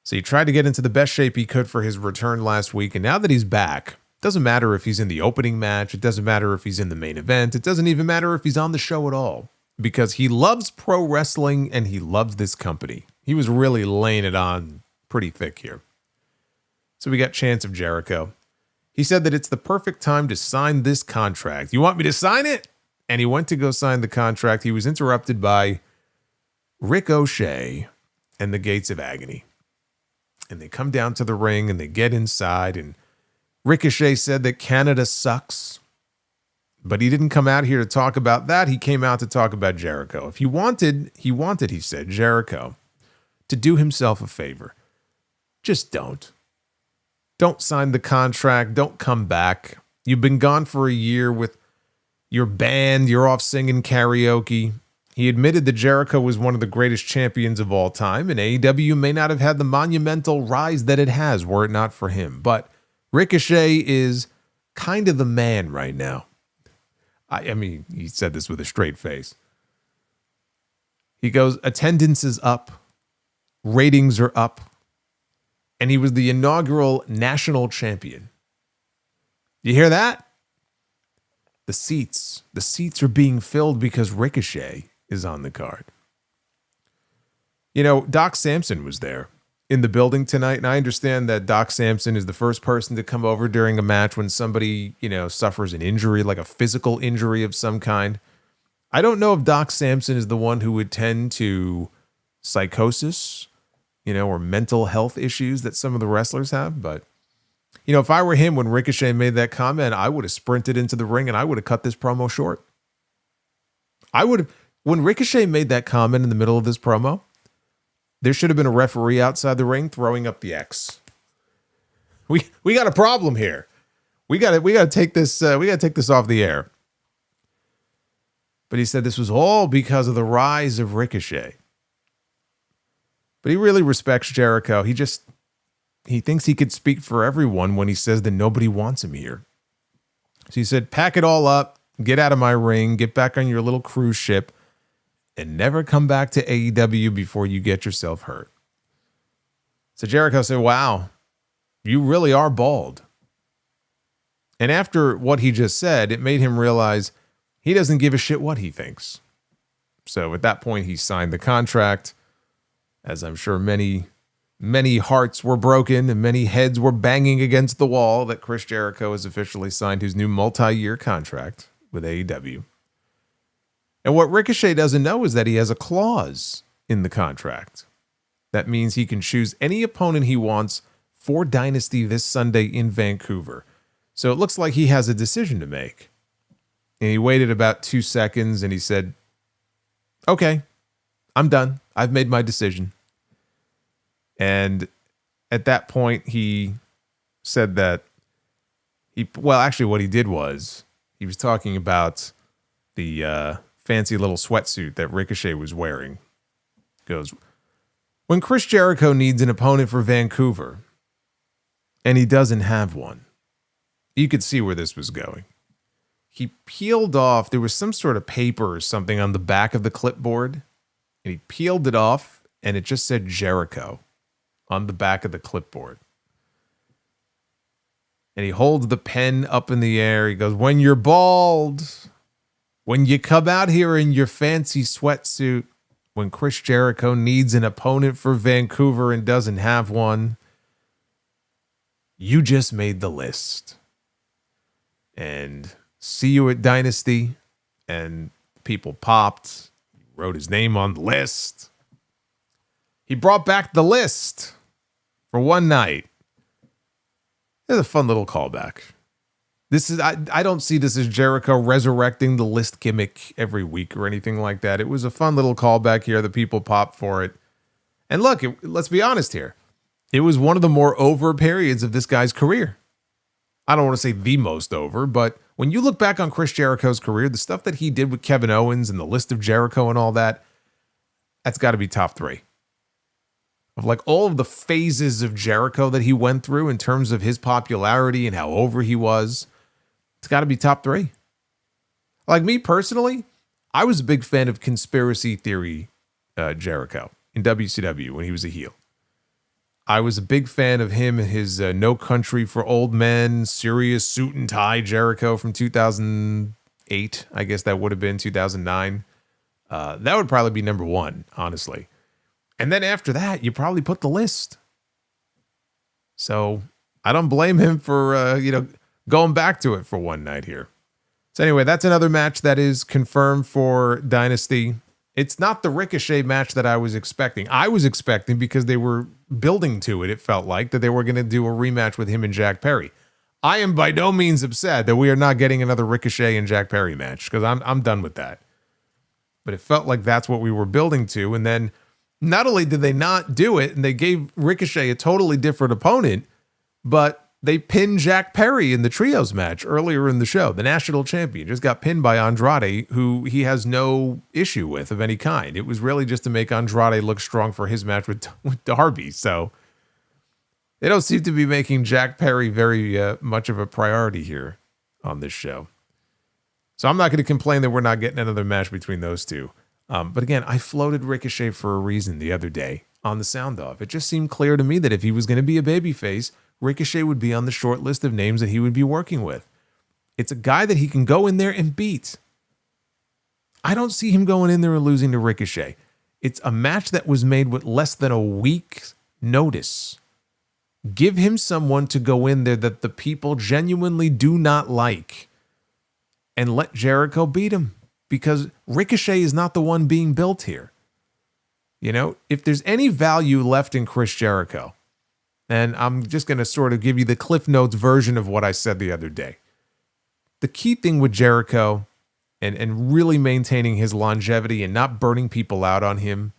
So he tried to get into the best shape he could for his return last week. And now that he's back, it doesn't matter if he's in the opening match. It doesn't matter if he's in the main event. It doesn't even matter if he's on the show at all, because he loves pro wrestling and he loves this company. He was really laying it on pretty thick here. So we got Chance of Jericho. He said that it's the perfect time to sign this contract. You want me to sign it? And he went to go sign the contract. He was interrupted by Ricochet and the Gates of Agony. And they come down to the ring and they get inside. And Ricochet said that Canada sucks. But he didn't come out here to talk about that. He came out to talk about Jericho. If he wanted, he said, Jericho to do himself a favor. Just don't. Don't sign the contract. Don't come back. You've been gone for a year with your band. You're off singing karaoke. He admitted that Jericho was one of the greatest champions of all time, and AEW may not have had the monumental rise that it has were it not for him. But Ricochet is kind of the man right now. I mean, he said this with a straight face. He goes, attendance is up, ratings are up, and he was the inaugural national champion. You hear that? The seats are being filled because Ricochet is on the card. You know, Doc Samson was there in the building tonight, and I understand that Doc Samson is the first person to come over during a match when somebody, you know, suffers an injury, like a physical injury of some kind. I don't know if Doc Samson is the one who would tend to psychosis, you know, or mental health issues that some of the wrestlers have, but you know, if I were him when Ricochet made that comment, I would have sprinted into the ring and I would have cut this promo short. When Ricochet made that comment in the middle of this promo, there should have been a referee outside the ring throwing up the X. We got a problem here. We got to take this off the air. But he said this was all because of the rise of Ricochet. But he really respects Jericho. He thinks he could speak for everyone when he says that nobody wants him here. So he said, pack it all up, get out of my ring, get back on your little cruise ship, and never come back to AEW before you get yourself hurt. So Jericho said, wow, you really are bald. And after what he just said, it made him realize he doesn't give a shit what he thinks. So at that point, he signed the contract, as I'm sure many hearts were broken and many heads were banging against the wall that Chris Jericho has officially signed his new multi-year contract with AEW. And what Ricochet doesn't know is that he has a clause in the contract. That means he can choose any opponent he wants for Dynasty this Sunday in Vancouver. So it looks like he has a decision to make. And he waited about 2 seconds and he said, okay, I'm done. I've made my decision. And at that point, he said that what he did was he was talking about the fancy little sweatsuit that Ricochet was wearing. He goes, when Chris Jericho needs an opponent for Vancouver and he doesn't have one, you could see where this was going. He peeled off, there was some sort of paper or something on the back of the clipboard, and he peeled it off and it just said Jericho on the back of the clipboard. And he holds the pen up in the air. He goes, when you're bald, when you come out here in your fancy sweatsuit, when Chris Jericho needs an opponent for Vancouver and doesn't have one, you just made the list. And see you at Dynasty. And people popped. He wrote his name on the list. He brought back the list for one night. It's a fun little callback. This is I don't see this as Jericho resurrecting the list gimmick every week or anything like that. It was a fun little callback here. The people popped for it. And look, let's be honest here. It was one of the more over periods of this guy's career. I don't want to say the most over, but when you look back on Chris Jericho's career, the stuff that he did with Kevin Owens and the list of Jericho and all that, that's got to be top 3. Of like all of the phases of Jericho that he went through in terms of his popularity and how over he was, it's got to be top 3. Like me personally, I was a big fan of conspiracy theory Jericho in WCW when he was a heel. I was a big fan of him and his No Country for Old Men, serious suit and tie Jericho from 2008. I guess that would have been 2009. That would probably be number 1, honestly. And then after that, you probably put the list. So I don't blame him for, going back to it for one night here. So anyway, that's another match that is confirmed for Dynasty. It's not the Ricochet match that I was expecting. I was expecting, because they were building to it, it felt like, that they were going to do a rematch with him and Jack Perry. I am by no means upset that we are not getting another Ricochet and Jack Perry match, because I'm done with that. But it felt like that's what we were building to, and then not only did they not do it, and they gave Ricochet a totally different opponent, but they pinned Jack Perry in the trios match earlier in the show. The national champion just got pinned by Andrade, who he has no issue with of any kind. It was really just to make Andrade look strong for his match with Darby. So they don't seem to be making Jack Perry very much of a priority here on this show. So I'm not going to complain that we're not getting another match between those two. But again, I floated Ricochet for a reason the other day on the sound off. It just seemed clear to me that if he was going to be a babyface, Ricochet would be on the short list of names that he would be working with. It's a guy that he can go in there and beat. I don't see him going in there and losing to Ricochet. It's a match that was made with less than a week's notice. Give him someone to go in there that the people genuinely do not like and let Jericho beat him, because Ricochet is not the one being built here. You know, if there's any value left in Chris Jericho, and I'm just going to sort of give you the Cliff Notes version of what I said the other day. The key thing with Jericho and really maintaining his longevity and not burning people out on him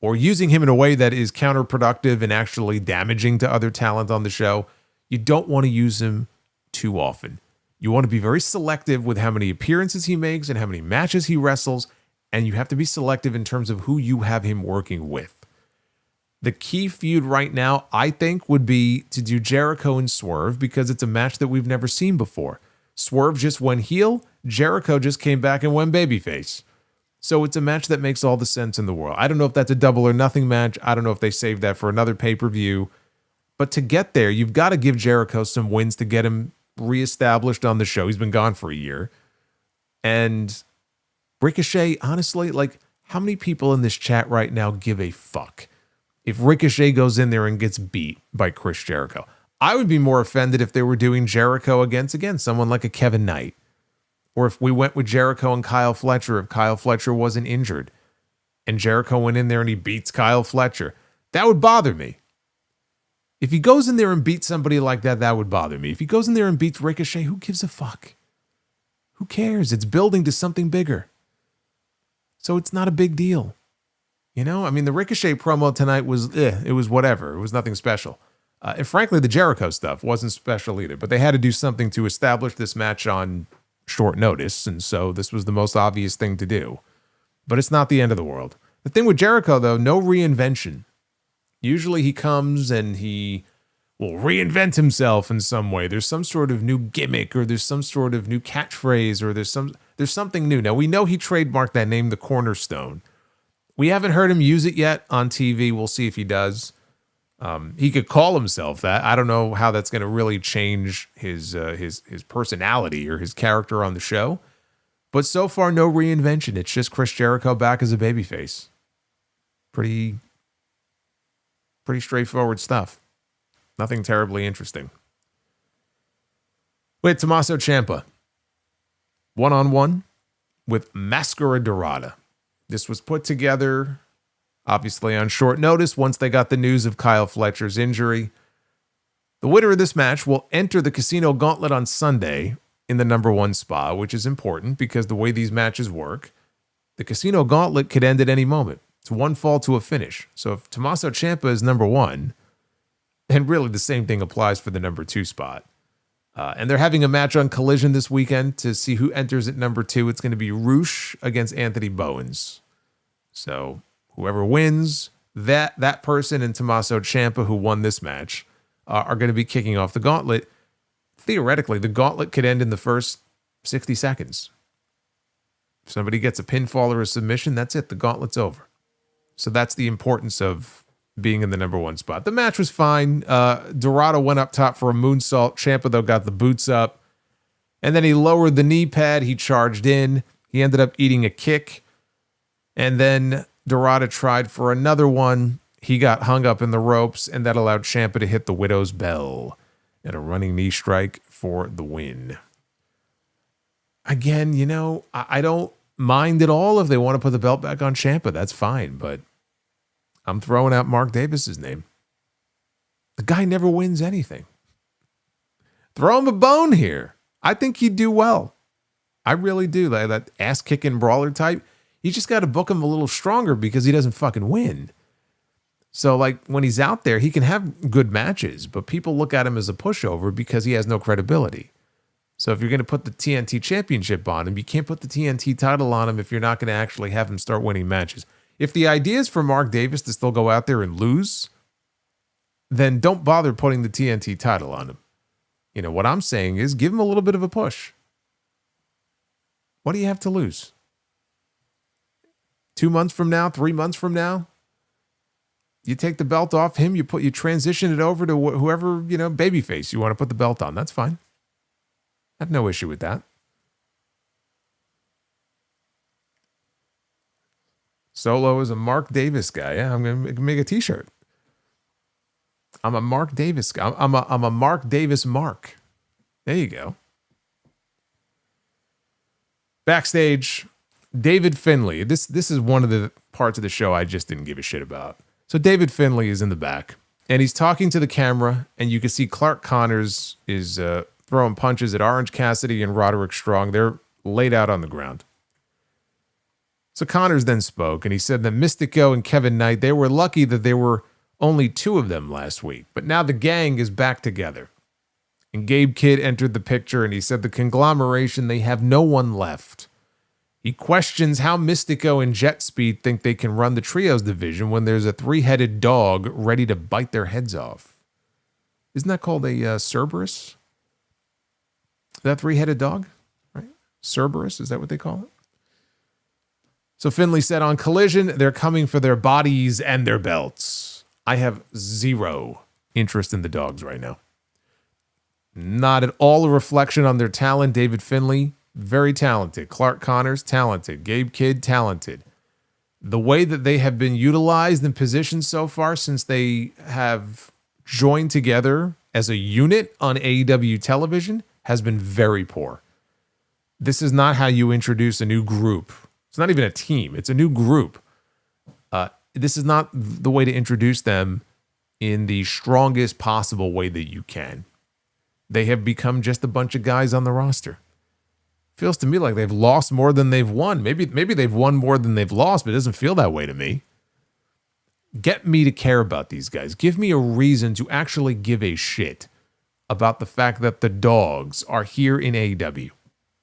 or using him in a way that is counterproductive and actually damaging to other talent on the show, you don't want to use him too often. You want to be very selective with how many appearances he makes and how many matches he wrestles, and you have to be selective in terms of who you have him working with. The key feud right now, I think, would be to do Jericho and Swerve, because it's a match that we've never seen before. Swerve just went heel, Jericho just came back and went babyface. So it's a match that makes all the sense in the world. I don't know if that's a double or nothing match. I don't know if they saved that for another pay-per-view. But to get there, you've got to give Jericho some wins to get him reestablished on the show. He's been gone for a year. And Ricochet, honestly, like, how many people in this chat right now give a fuck if Ricochet goes in there and gets beat by Chris Jericho? I would be more offended if they were doing Jericho against, again, someone like a Kevin Knight. Or if we went with Jericho and Kyle Fletcher, if Kyle Fletcher wasn't injured and Jericho went in there and he beats Kyle Fletcher, that would bother me. If he goes in there and beats somebody like that, that would bother me. If he goes in there and beats Ricochet, who gives a fuck? Who cares? It's building to something bigger. So it's not a big deal. You know, I mean, the Ricochet promo tonight was, it was whatever. It was nothing special. And frankly, the Jericho stuff wasn't special either, but they had to do something to establish this match on short notice, and so this was the most obvious thing to do. But it's not the end of the world. The thing with Jericho, though, no reinvention. Usually he comes and he will reinvent himself in some way. There's some sort of new gimmick, or there's some sort of new catchphrase, or there's something new. Now, we know he trademarked that name, the Cornerstone. We haven't heard him use it yet on TV. We'll see if he does. He could call himself that. I don't know how that's going to really change his personality or his character on the show. But so far, no reinvention. It's just Chris Jericho back as a babyface. Pretty straightforward stuff. Nothing terribly interesting. Wait, Tommaso Ciampa. One-on-one with Mascara Dorada. This was put together, obviously, on short notice once they got the news of Kyle Fletcher's injury. The winner of this match will enter the Casino Gauntlet on Sunday in the number one spot, which is important because the way these matches work, the Casino Gauntlet could end at any moment. It's one fall to a finish. So if Tommaso Ciampa is number one, and really the same thing applies for the number two spot. And they're having a match on Collision this weekend to see who enters at number two. It's going to be Roosh against Anthony Bowens. So whoever wins, that person and Tommaso Ciampa, who won this match, are going to be kicking off the gauntlet. Theoretically, the gauntlet could end in the first 60 seconds. If somebody gets a pinfall or a submission, that's it. The gauntlet's over. So that's the importance of being in the number one spot. The match was fine. Dorado went up top for a moonsault. Ciampa, though, got the boots up. And then he lowered the knee pad. He charged in. He ended up eating a kick. And then Dorado tried for another one. He got hung up in the ropes, and that allowed Ciampa to hit the Widow's Bell and a running knee strike for the win. Again, you know, I don't mind at all if they want to put the belt back on Ciampa. That's fine, but I'm throwing out Mark Davis's name. The guy never wins anything. Throw him a bone here. I think he'd do well. I really do. Like that ass-kicking brawler type. You just got to book him a little stronger because he doesn't fucking win. So, like, when he's out there, he can have good matches, but people look at him as a pushover because he has no credibility. So if you're going to put the TNT championship on him, you can't put the TNT title on him if you're not going to actually have him start winning matches. If the idea is for Mark Davis to still go out there and lose, then don't bother putting the TNT title on him. You know, what I'm saying is give him a little bit of a push. What do you have to lose? 2 months from now, 3 months from now, you take the belt off him, you transition it over to whoever, you know, babyface you want to put the belt on. That's fine. I have no issue with that. Solo is a Mark Davis guy. Yeah, I'm going to make a t-shirt. I'm a Mark Davis guy. I'm a Mark Davis Mark. There you go. Backstage, David Finlay. This is one of the parts of the show I just didn't give a shit about. So David Finlay is in the back, and he's talking to the camera, and you can see Clark Connors is throwing punches at Orange Cassidy and Roderick Strong. They're laid out on the ground. So Connors then spoke, and he said that Mystico and Kevin Knight, they were lucky that there were only 2 of them last week, but now the gang is back together. And Gabe Kidd entered the picture, and he said the conglomeration, they have no one left. He questions how Mystico and Jet Speed think they can run the Trios division when there's a 3-headed dog ready to bite their heads off. Isn't that called a Cerberus? Is that 3-headed dog? Right? Cerberus, is that what they call it? So Finlay said on Collision, they're coming for their bodies and their belts. I have 0 interest in the dogs right now. Not at all a reflection on their talent. David Finlay, very talented. Clark Connors, talented. Gabe Kidd, talented. The way that they have been utilized and positioned so far since they have joined together as a unit on AEW television has been very poor. This is not how you introduce a new group. It's not even a team. It's a new group. This is not the way to introduce them in the strongest possible way that you can. They have become just a bunch of guys on the roster. Feels to me like they've lost more than they've won. Maybe they've won more than they've lost, but it doesn't feel that way to me. Get me to care about these guys. Give me a reason to actually give a shit about the fact that the dogs are here in AEW.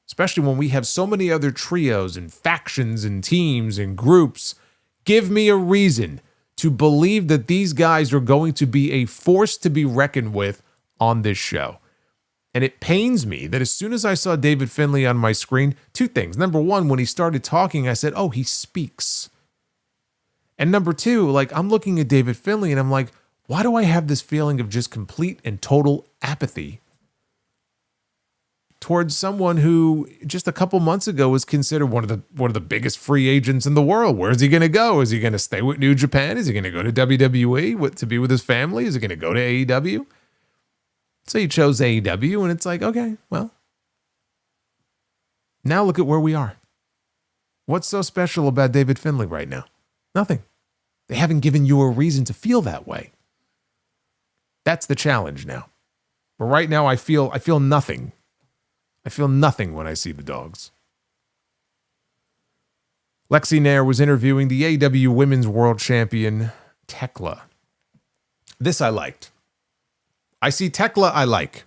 Especially when we have so many other trios and factions and teams and groups. Give me a reason to believe that these guys are going to be a force to be reckoned with on this show. And it pains me that as soon as I saw David Finlay on my screen, 2 things. Number 1, when he started talking, I said, oh, he speaks. And number 2, like, I'm looking at David Finlay and I'm like, why do I have this feeling of just complete and total apathy towards someone who just a couple months ago was considered one of the biggest free agents in the world? Where's he going to go? Is he going to stay with New Japan? Is he going to go to WWE to be with his family? Is he going to go to AEW? So he chose AEW, and it's like, okay, well, now look at where we are. What's so special about David Finlay right now? Nothing. They haven't given you a reason to feel that way. That's the challenge now. But right now, I feel nothing. I feel nothing when I see the dogs. Lexi Nair was interviewing the AEW Women's World Champion, Tekla. This I liked. I see Tekla I like.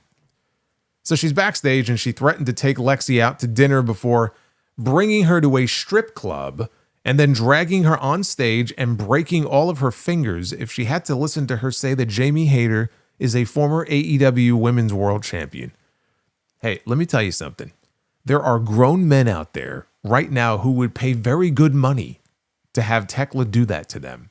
So she's backstage and she threatened to take Lexi out to dinner before bringing her to a strip club and then dragging her on stage and breaking all of her fingers if she had to listen to her say that Jamie Hayter is a former AEW Women's World Champion. Hey, let me tell you something. There are grown men out there right now who would pay very good money to have Tekla do that to them.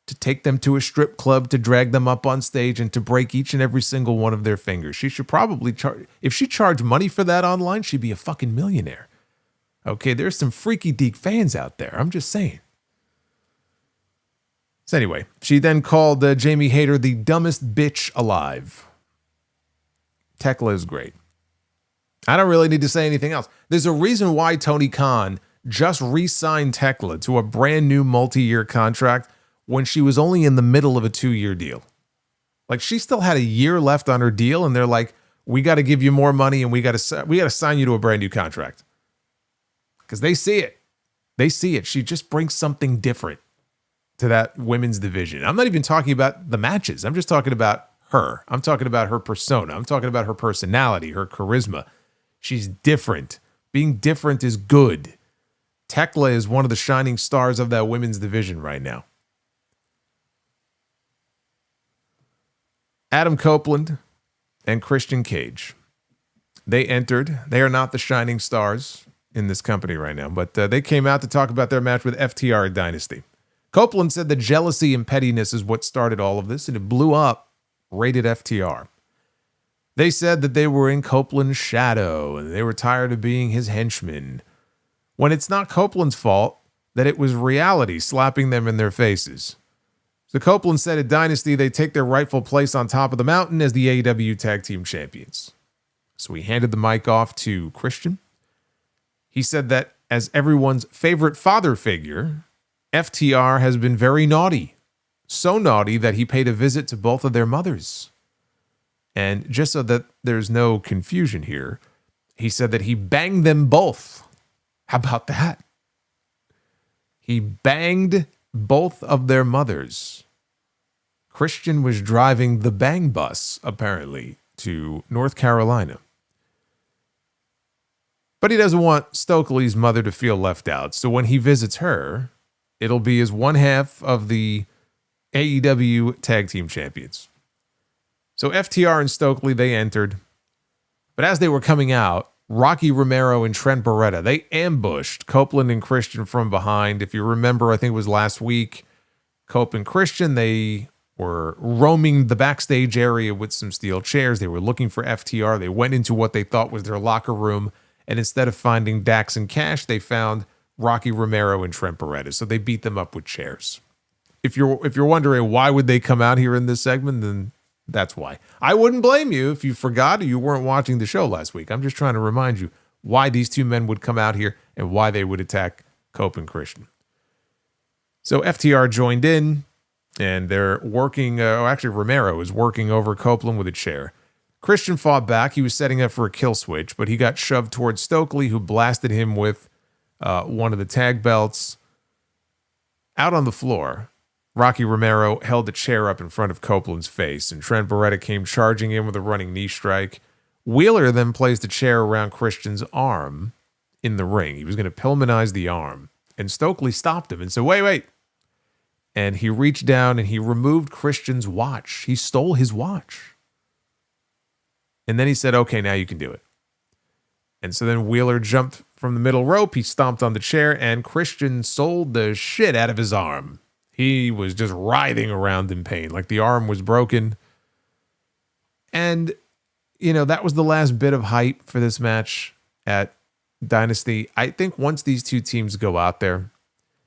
To take them to a strip club, to drag them up on stage, and to break each and every single one of their fingers. She should probably charge, if she charged money for that online, she'd be a fucking millionaire. Okay, there's some freaky deek fans out there. I'm just saying. So anyway, she then called Jamie Hayter the dumbest bitch alive. Tekla is great. I don't really need to say anything else. There's a reason why Tony Khan just re-signed Tekla to a brand new multi-year contract when she was only in the middle of a 2-year deal. Like, she still had a year left on her deal, and they're like, we got to give you more money and we got to sign you to a brand new contract. Because they see it. They see it. She just brings something different. to that women's division. I'm not even talking about the matches. I'm just talking about her. I'm talking about her persona. I'm talking about her personality, her charisma. She's different. Being different is good. Tekla is one of the shining stars of that women's division right now. Adam Copeland and Christian Cage. They entered. They are not the shining stars in this company right now, but they came out to talk about their match with FTR at Dynasty. Copeland said the jealousy and pettiness is what started all of this, and it blew up, rated FTR. They said that they were in Copeland's shadow, and they were tired of being his henchmen, when it's not Copeland's fault that it was reality slapping them in their faces. So Copeland said at Dynasty they take their rightful place on top of the mountain as the AEW Tag Team Champions. So he handed the mic off to Christian. He said that as everyone's favorite father figure, FTR has been very naughty. So naughty that he paid a visit to both of their mothers. And just so that there's no confusion here, he said that he banged them both. How about that? He banged both of their mothers. Christian was driving the bang bus, apparently, to North Carolina. But he doesn't want Stokely's mother to feel left out. So when he visits her, it'll be as one half of the AEW Tag Team Champions. So FTR and Stokely, they entered. But as they were coming out, Rocky Romero and Trent Beretta, they ambushed Copeland and Christian from behind. If you remember, I think it was last week, Cope and Christian, they were roaming the backstage area with some steel chairs. They were looking for FTR. They went into what they thought was their locker room. And instead of finding Dax and Cash, they found Rocky Romero and Trent Beretta. So they beat them up with chairs. If you're wondering why would they come out here in this segment, then that's why. I wouldn't blame you if you forgot or you weren't watching the show last week. I'm just trying to remind you why these two men would come out here and why they would attack Cope and Christian. So FTR joined in, and they're working. Actually, Romero is working over Copeland with a chair. Christian fought back. He was setting up for a kill switch, but he got shoved towards Stokely, who blasted him with one of the tag belts. Out on the floor, Rocky Romero held the chair up in front of Copeland's face, and Trent Beretta came charging in with a running knee strike. Wheeler then placed a chair around Christian's arm in the ring. He was going to Pillmanize the arm, and Stokely stopped him and said, wait. And he reached down and he removed Christian's watch. He stole his watch. And then he said, okay, now you can do it. And so then Wheeler jumped from the middle rope. He stomped on the chair, and Christian sold the shit out of his arm. He was just writhing around in pain, like the arm was broken. And, that was the last bit of hype for this match at Dynasty. I think once these two teams go out there,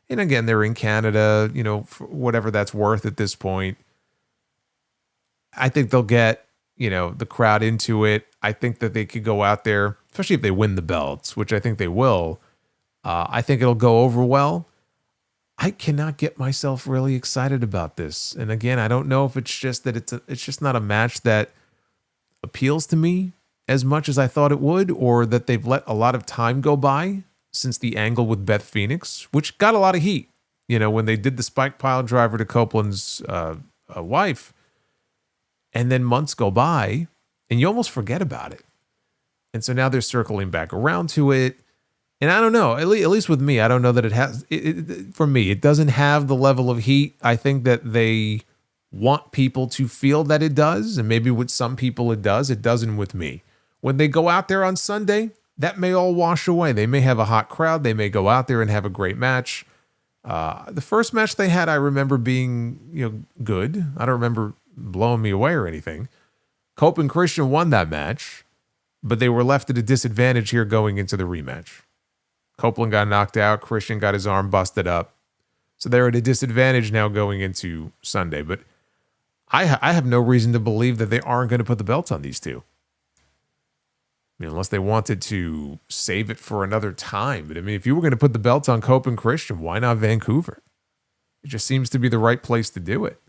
and again, they're in Canada, for whatever that's worth at this point, I think they'll get, the crowd into it. I think that they could go out there, especially if they win the belts, which I think they will. I think it'll go over well. I cannot get myself really excited about this. And again, I don't know if it's just that it's just not a match that appeals to me as much as I thought it would, or that they've let a lot of time go by since the angle with Beth Phoenix, which got a lot of heat. When they did the spike pile driver to Copeland's wife, and then months go by and you almost forget about it. And so now they're circling back around to it. And I don't know, at least with me, I don't know that it has, for me, it doesn't have the level of heat. I think that they want people to feel that it does. And maybe with some people it does. It doesn't with me. When they go out there on Sunday, that may all wash away. They may have a hot crowd. They may go out there and have a great match. The first match they had, I remember being, good. I don't remember blowing me away or anything. Cope and Christian won that match, but they were left at a disadvantage here going into the rematch. Copeland got knocked out. Christian got his arm busted up. So they're at a disadvantage now going into Sunday. But I have no reason to believe that they aren't going to put the belts on these two. Unless they wanted to save it for another time. But if you were going to put the belts on Cope and Christian, why not Vancouver? It just seems to be the right place to do it.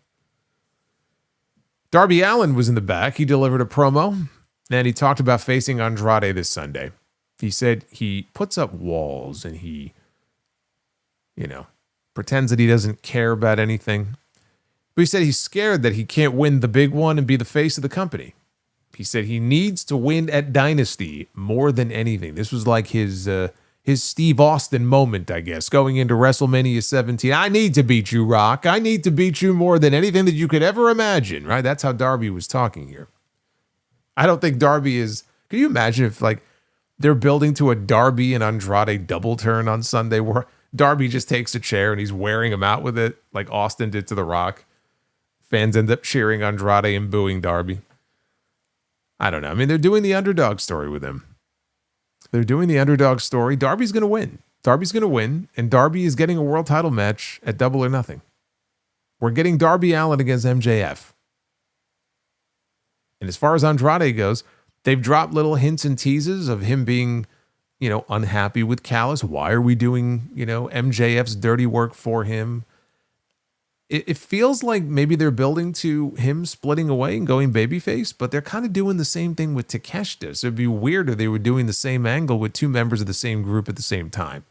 Darby Allin was in the back. He delivered a promo, and he talked about facing Andrade this Sunday. He said he puts up walls and he pretends that he doesn't care about anything. But he said he's scared that he can't win the big one and be the face of the company. He said he needs to win at Dynasty more than anything. This was like his Steve Austin moment, I guess, going into WrestleMania 17. I need to beat you, Rock. I need to beat you more than anything that you could ever imagine, right? That's how Darby was talking here. I don't think Darby is... Can you imagine if, like, they're building to a Darby and Andrade double turn on Sunday where Darby just takes a chair and he's wearing him out with it like Austin did to The Rock? Fans end up cheering Andrade and booing Darby. I don't know. I mean, they're doing the underdog story with him. They're doing the underdog story. Darby's going to win. Darby's going to win, and Darby is getting a world title match at Double or Nothing. We're getting Darby Allin against MJF. And as far as Andrade goes, they've dropped little hints and teases of him being, unhappy with Callis. Why are we doing, MJF's dirty work for him? It feels like maybe they're building to him splitting away and going babyface, but they're kind of doing the same thing with Takeshita. So it'd be weird if they were doing the same angle with two members of the same group at the same time.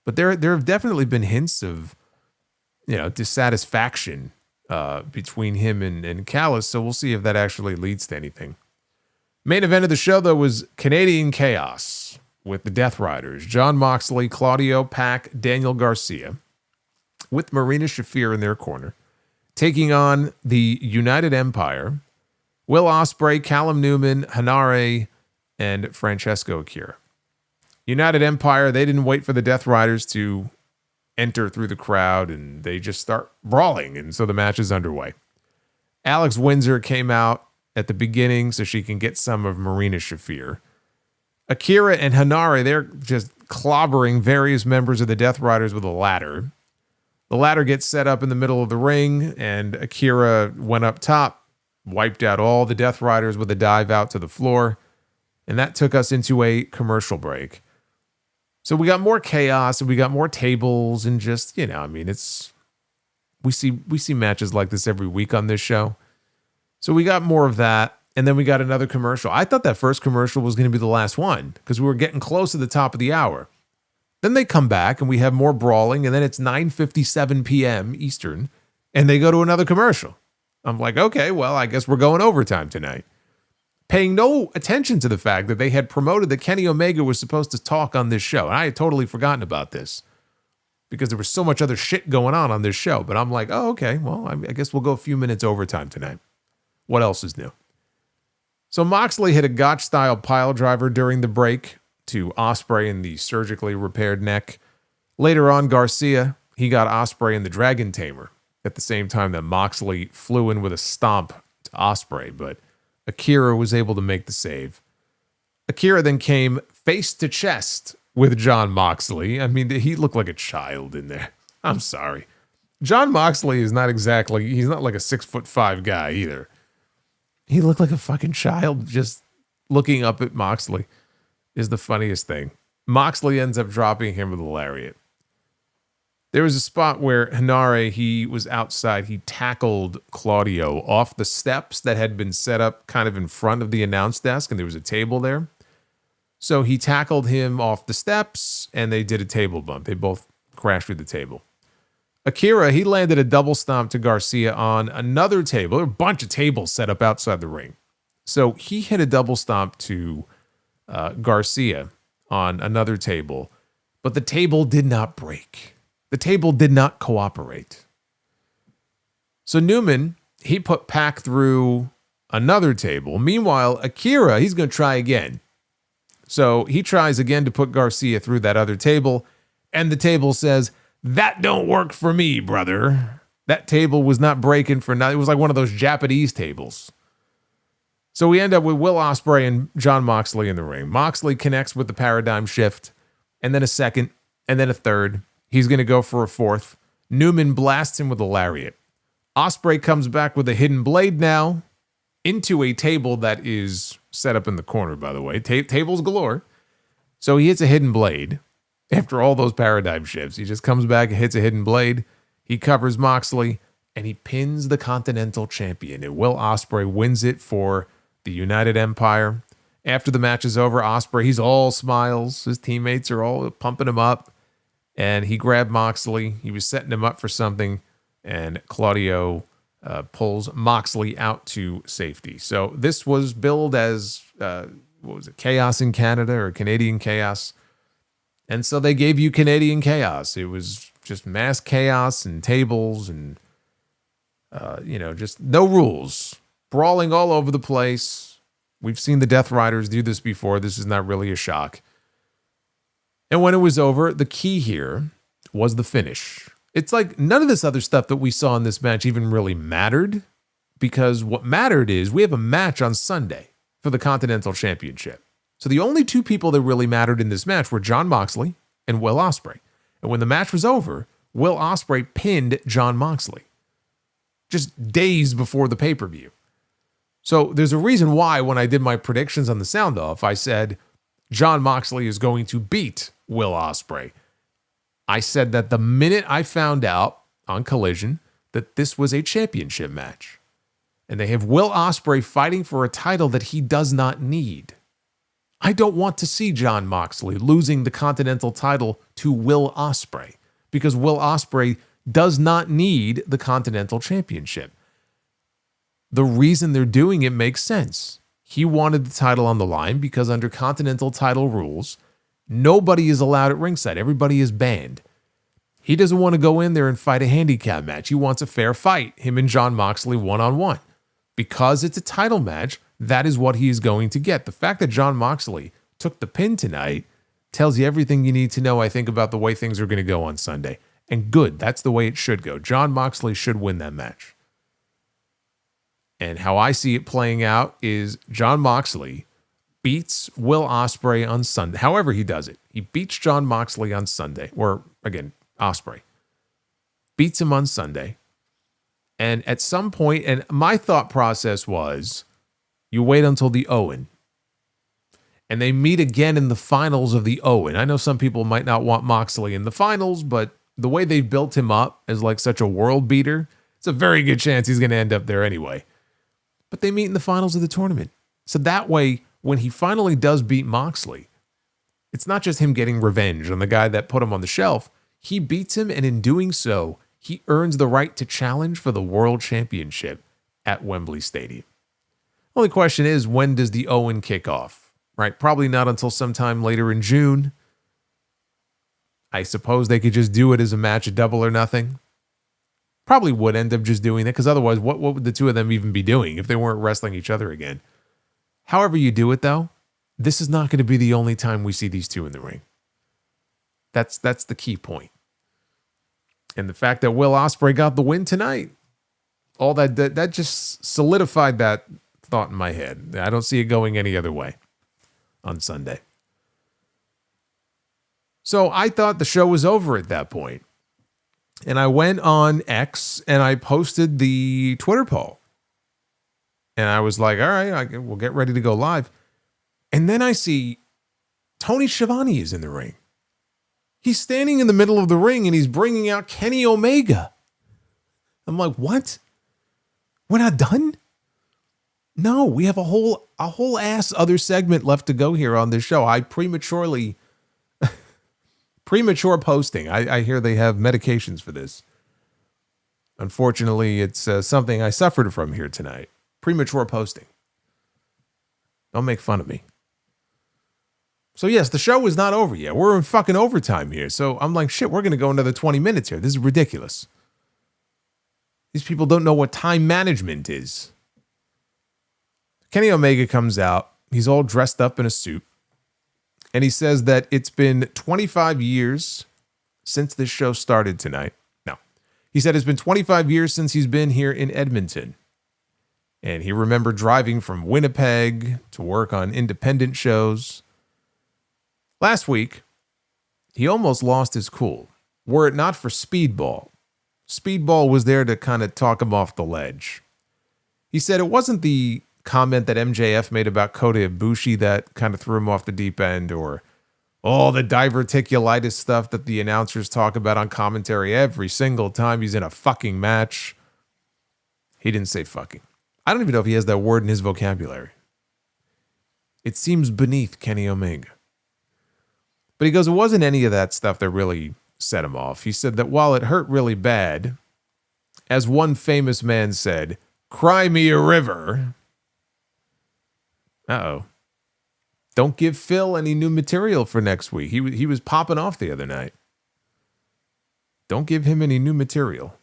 But there have definitely been hints of, dissatisfaction between him and Callis. So we'll see if that actually leads to anything. Main event of the show, though, was Canadian Chaos with the Death Riders, Jon Moxley, Claudio, Pac, Daniel Garcia, with Marina Shafir in their corner, taking on the United Empire, Will Ospreay, Callum Newman, Hanare, and Francesco Akira. United Empire, they didn't wait for the Death Riders to enter through the crowd, and they just start brawling, and so the match is underway. Alex Windsor came out at the beginning so she can get some of Marina Shafir. Akira and Hanare, they're just clobbering various members of the Death Riders with a ladder. The ladder gets set up in the middle of the ring, and Akira went up top, wiped out all the Death Riders with a dive out to the floor, and that took us into a commercial break. So we got more chaos, and we got more tables, and just, we see matches like this every week on this show. So we got more of that, and then we got another commercial. I thought that first commercial was going to be the last one, because we were getting close to the top of the hour. Then they come back and we have more brawling, and then it's 9:57 p.m. Eastern, and they go to another commercial. I'm like, okay, well, I guess we're going overtime tonight. Paying no attention to the fact that they had promoted that Kenny Omega was supposed to talk on this show. And I had totally forgotten about this because there was so much other shit going on this show. But I'm like, oh, okay, well, I guess we'll go a few minutes overtime tonight. What else is new? So Moxley hit a Gotch-style pile driver during the break to Ospreay in the surgically repaired neck. Later on, Garcia, he got Ospreay in the Dragon Tamer at the same time that Moxley flew in with a stomp to Ospreay, but Akira was able to make the save. Akira then came face to chest with Jon Moxley. I mean, he looked like a child in there. I'm sorry. Jon Moxley is not exactly, he's not like a 6'5" guy either. He looked like a fucking child just looking up at Moxley. Is the funniest thing. Moxley ends up dropping him with a lariat. There was a spot where Hanare, he was outside. He tackled Claudio off the steps that had been set up kind of in front of the announce desk, and there was a table there. So he tackled him off the steps, and they did a table bump. They both crashed through the table. Akira, he landed a double stomp to Garcia on another table. There were a bunch of tables set up outside the ring. So he hit a double stomp to Garcia on another table, but the table did not break. The table did not cooperate. So Newman, he put Pac through another table. Meanwhile, Akira, he's going to try again. So he tries again to put Garcia through that other table, and the table says, "That don't work for me, brother." That table was not breaking for nothing. It was like one of those Japanese tables. So we end up with Will Ospreay and Jon Moxley in the ring. Moxley connects with the paradigm shift, and then a second, and then a third. He's going to go for a fourth. Newman blasts him with a lariat. Ospreay comes back with a hidden blade now into a table that is set up in the corner, by the way. Tables galore. So he hits a hidden blade. After all those paradigm shifts, he just comes back and hits a hidden blade. He covers Moxley, and he pins the Continental Champion. And Will Ospreay wins it for the United Empire. After the match is over, Ospreay, he's all smiles. His teammates are all pumping him up. and he grabbed Moxley. He was setting him up for something, and Claudio pulls Moxley out to safety. So this was billed as, what was it, Chaos in Canada or Canadian Chaos. And so they gave you Canadian Chaos. It was just mass chaos and tables and, just no rules. Brawling all over the place. We've seen the Death Riders do this before. This is not really a shock. And when it was over, the key here was the finish. It's like none of this other stuff that we saw in this match even really mattered, because what mattered is we have a match on Sunday for the Continental Championship. So the only two people that really mattered in this match were Jon Moxley and Will Ospreay. And when the match was over, Will Ospreay pinned Jon Moxley just days before the pay-per-view. So there's a reason why when I did my predictions on the Sound Off, I said Jon Moxley is going to beat Will Ospreay. I said that the minute I found out on Collision that this was a championship match. And they have Will Ospreay fighting for a title that he does not need. I don't want to see Jon Moxley losing the Continental title to Will Ospreay, because Will Ospreay does not need the Continental Championship. The reason they're doing it makes sense. He wanted the title on the line because under Continental title rules, nobody is allowed at ringside. Everybody is banned. He doesn't want to go in there and fight a handicap match. He wants a fair fight, him and Jon Moxley one-on-one. Because it's a title match, that is what he is going to get. The fact that Jon Moxley took the pin tonight tells you everything you need to know, I think, about the way things are going to go on Sunday. And good, that's the way it should go. Jon Moxley should win that match. And how I see it playing out is Jon Moxley beats Will Ospreay on Sunday. However he does it. He beats Jon Moxley on Sunday. Or, again, Ospreay. Beats him on Sunday. And at some point, and my thought process was, you wait until the Owen. And they meet again in the finals of the Owen. I know some people might not want Moxley in the finals, but the way they've built him up as like such a world beater, it's a very good chance he's going to end up there anyway. But they meet in the finals of the tournament. So that way, when he finally does beat Moxley, it's not just him getting revenge on the guy that put him on the shelf. He beats him, and in doing so, he earns the right to challenge for the World Championship at Wembley Stadium. Only question is, when does the Owen kick off? Right? Probably not until sometime later in June. I suppose they could just do it as a match of Double or Nothing. Probably would end up just doing it, because otherwise, what would the two of them even be doing if they weren't wrestling each other again? However you do it, though, this is not going to be the only time we see these two in the ring. That's the key point. And the fact that Will Ospreay got the win tonight, all that just solidified that thought in my head. I don't see it going any other way on Sunday. So I thought the show was over at that point. And I went on X and I posted the Twitter poll. And I was like, all right, we'll get ready to go live. And then I see Tony Schiavone is in the ring. He's standing in the middle of the ring and he's bringing out Kenny Omega. I'm like, what? We're not done? No, we have a whole ass other segment left to go here on this show. I premature posting. I hear they have medications for this. Unfortunately, it's something I suffered from here tonight. Premature posting. Don't make fun of me. So yes, the show is not over yet. We're in fucking overtime here. So I'm like, shit, we're going to go another 20 minutes here. This is ridiculous. These people don't know what time management is. Kenny Omega comes out. He's all dressed up in a suit. And he says that it's been 25 years since this show started tonight. No. He said it's been 25 years since he's been here in Edmonton. And he remembered driving from Winnipeg to work on independent shows. Last week, he almost lost his cool. Were it not for Speedball. Speedball was there to kind of talk him off the ledge. He said it wasn't the comment that MJF made about Kota Ibushi that kind of threw him off the deep end, or all the diverticulitis stuff that the announcers talk about on commentary every single time he's in a fucking match. He didn't say fucking. I don't even know if he has that word in his vocabulary. It seems beneath Kenny Omega. But he goes, it wasn't any of that stuff that really set him off. He said that while it hurt really bad, as one famous man said, "Cry me a river." Uh-oh. Don't give Phil any new material for next week. He was popping off the other night. Don't give him any new material.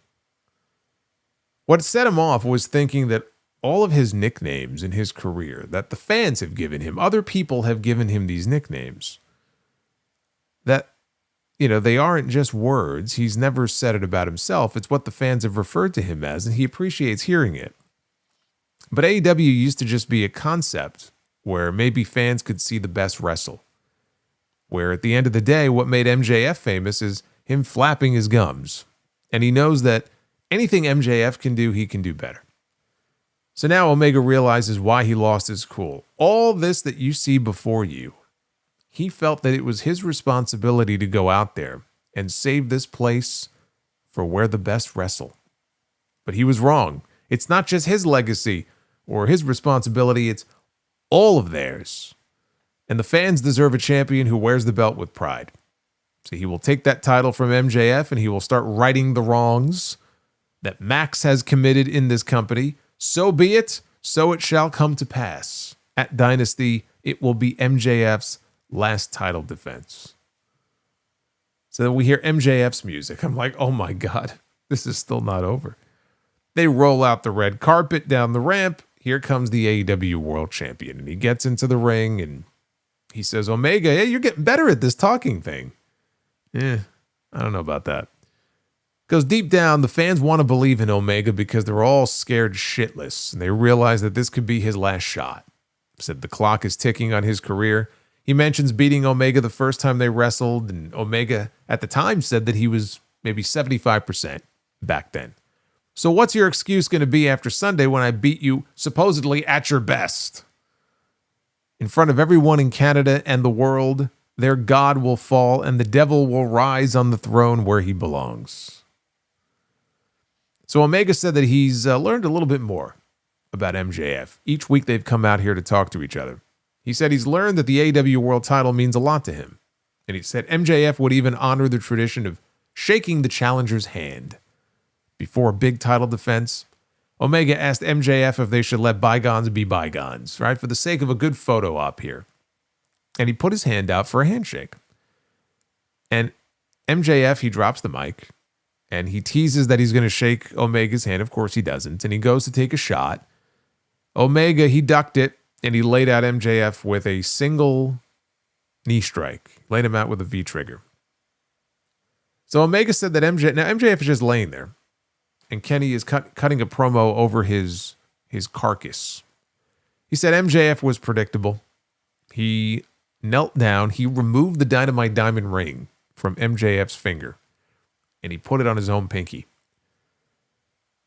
What set him off was thinking that all of his nicknames in his career that the fans have given him, other people have given him these nicknames, that, you know, they aren't just words. He's never said it about himself. It's what the fans have referred to him as, and he appreciates hearing it. But AEW used to just be a concept where maybe fans could see the best wrestle. Where at the end of the day, what made MJF famous is him flapping his gums. And he knows that anything MJF can do, he can do better. So now Omega realizes why he lost his cool. All this that you see before you, he felt that it was his responsibility to go out there and save this place for where the best wrestle. But he was wrong. It's not just his legacy or his responsibility, it's all of theirs. And the fans deserve a champion who wears the belt with pride. So he will take that title from MJF and he will start righting the wrongs that Max has committed in this company. So be it, so it shall come to pass. At Dynasty, it will be MJF's last title defense. So then we hear MJF's music. I'm like, oh my God, this is still not over. They roll out the red carpet down the ramp. Here comes the AEW World Champion. And he gets into the ring and he says, Omega, hey, you're getting better at this talking thing. I don't know about that. Because deep down, the fans want to believe in Omega because they're all scared shitless. And they realize that this could be his last shot. Said the clock is ticking on his career. He mentions beating Omega the first time they wrestled. And Omega at the time said that he was maybe 75% back then. So what's your excuse going to be after Sunday when I beat you supposedly at your best? In front of everyone in Canada and the world, their God will fall and the devil will rise on the throne where he belongs. So Omega said that he's learned a little bit more about MJF. Each week they've come out here to talk to each other. He said he's learned that the AEW World title means a lot to him. And he said MJF would even honor the tradition of shaking the challenger's hand. Before a big title defense, Omega asked MJF if they should let bygones be bygones, right? For the sake of a good photo op here. And he put his hand out for a handshake. And MJF, he drops the mic and he teases that he's going to shake Omega's hand. Of course he doesn't. And he goes to take a shot. Omega, he ducked it and he laid out MJF with a single knee strike. Laid him out with a V-trigger. So Omega said that MJF is just laying there. And Kenny is cutting a promo over his carcass. He said MJF was predictable. He knelt down. He removed the Dynamite diamond ring from MJF's finger. And he put it on his own pinky.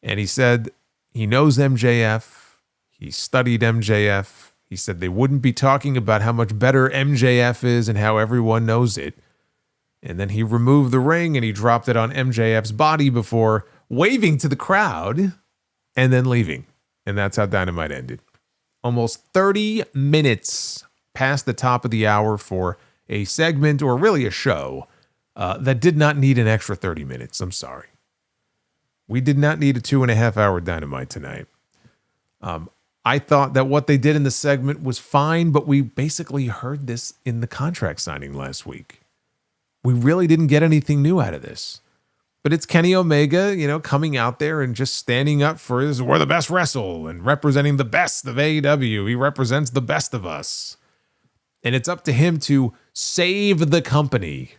And he said he knows MJF. He studied MJF. He said they wouldn't be talking about how much better MJF is and how everyone knows it. And then he removed the ring and he dropped it on MJF's body before waving to the crowd and then leaving. And that's how Dynamite ended. Almost 30 minutes past the top of the hour for a segment, or really a show, that did not need an extra 30 minutes. I'm sorry. We did not need a 2.5 hour Dynamite tonight. I thought that what they did in the segment was fine, but we basically heard this in the contract signing last week. We really didn't get anything new out of this. But it's Kenny Omega, coming out there and just standing up for his, we're the best wrestle, and representing the best of AEW. He represents the best of us. And it's up to him to save the company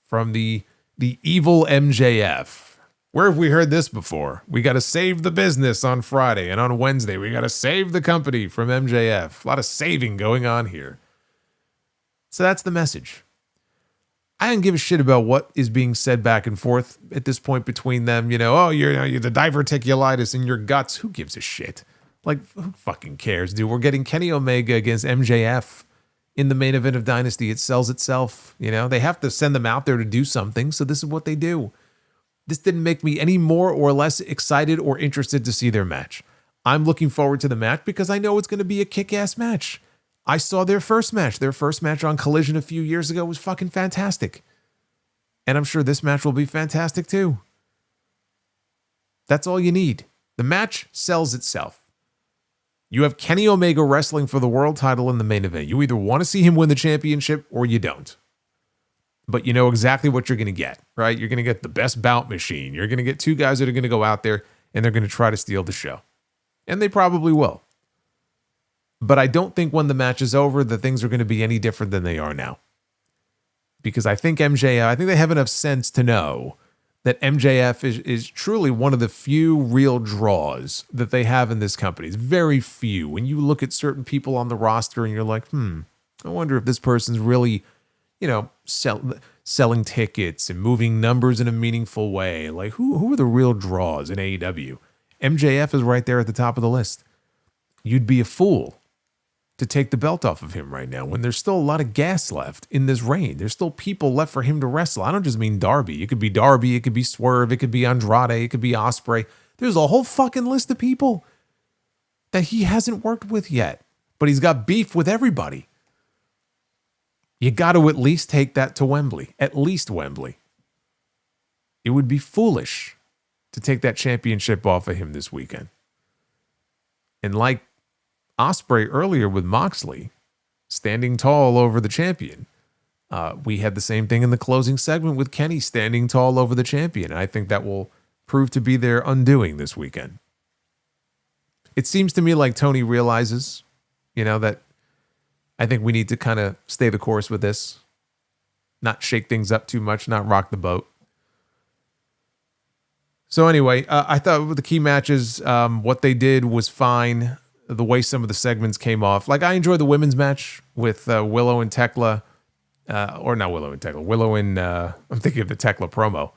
from the evil MJF. Where have we heard this before? We got to save the business on Friday, and on Wednesday, we got to save the company from MJF. A lot of saving going on here. So that's the message. I don't give a shit about what is being said back and forth at this point between them. You're the diverticulitis in your guts. Who gives a shit? Like, who fucking cares, dude? We're getting Kenny Omega against MJF in the main event of Dynasty. It sells itself. They have to send them out there to do something. So this is what they do. This didn't make me any more or less excited or interested to see their match. I'm looking forward to the match because I know it's going to be a kick-ass match. I saw their first match. Their first match on Collision a few years ago was fucking fantastic. And I'm sure this match will be fantastic too. That's all you need. The match sells itself. You have Kenny Omega wrestling for the world title in the main event. You either want to see him win the championship or you don't. But you know exactly what you're going to get, right? You're going to get the best bout machine. You're going to get two guys that are going to go out there and they're going to try to steal the show. And they probably will. But I don't think when the match is over that things are going to be any different than they are now. Because I think I think they have enough sense to know that MJF is truly one of the few real draws that they have in this company. It's very few. When you look at certain people on the roster and you're like, I wonder if this person's really, selling tickets and moving numbers in a meaningful way. Like, who are the real draws in AEW? MJF is right there at the top of the list. You'd be a fool to take the belt off of him right now when there's still a lot of gas left in this reign. There's still people left for him to wrestle. I don't just mean Darby. It could be Darby. It could be Swerve. It could be Andrade. It could be Ospreay. There's a whole fucking list of people that he hasn't worked with yet, but he's got beef with everybody. You got to at least take that to Wembley. At least Wembley. It would be foolish to take that championship off of him this weekend. And like Ospreay earlier with Moxley, standing tall over the champion. We had the same thing in the closing segment with Kenny standing tall over the champion. I think that will prove to be their undoing this weekend. It seems to me like Tony realizes, that I think we need to kind of stay the course with this. Not shake things up too much, not rock the boat. So anyway, I thought with the key matches, what they did was fine. The way some of the segments came off. Like, I enjoyed the women's match with Willow and Tekla. Or not Willow and Tekla. Willow and... I'm thinking of the Tekla promo.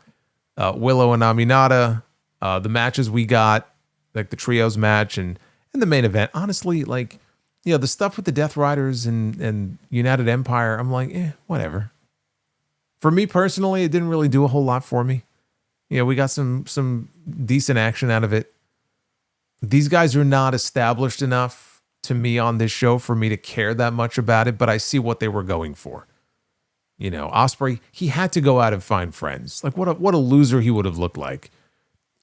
Willow and Aminata. The matches we got. Like the trios match and the main event. Honestly, like... the stuff with the Death Riders and United Empire, I'm like, whatever. For me personally, it didn't really do a whole lot for me. We got some decent action out of it. These guys are not established enough to me on this show for me to care that much about it, but I see what they were going for. Ospreay, he had to go out and find friends. Like, what a loser he would have looked like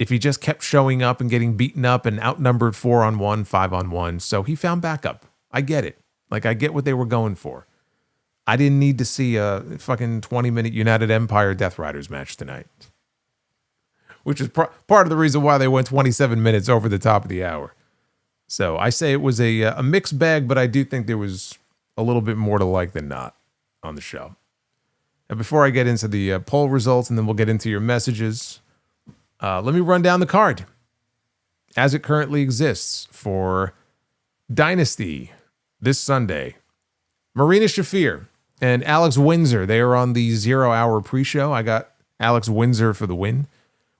if he just kept showing up and getting beaten up and outnumbered 4-on-1, 5-on-1. So he found backup. I get it. Like, I get what they were going for. I didn't need to see a fucking 20-minute United Empire Death Riders match tonight. Which is part of the reason why they went 27 minutes over the top of the hour. So I say it was a mixed bag, but I do think there was a little bit more to like than not on the show. And before I get into the poll results, and then we'll get into your messages, let me run down the card as it currently exists for Dynasty this Sunday. Marina Shafir and Alex Windsor, they are on the 0-hour pre-show. I got Alex Windsor for the win.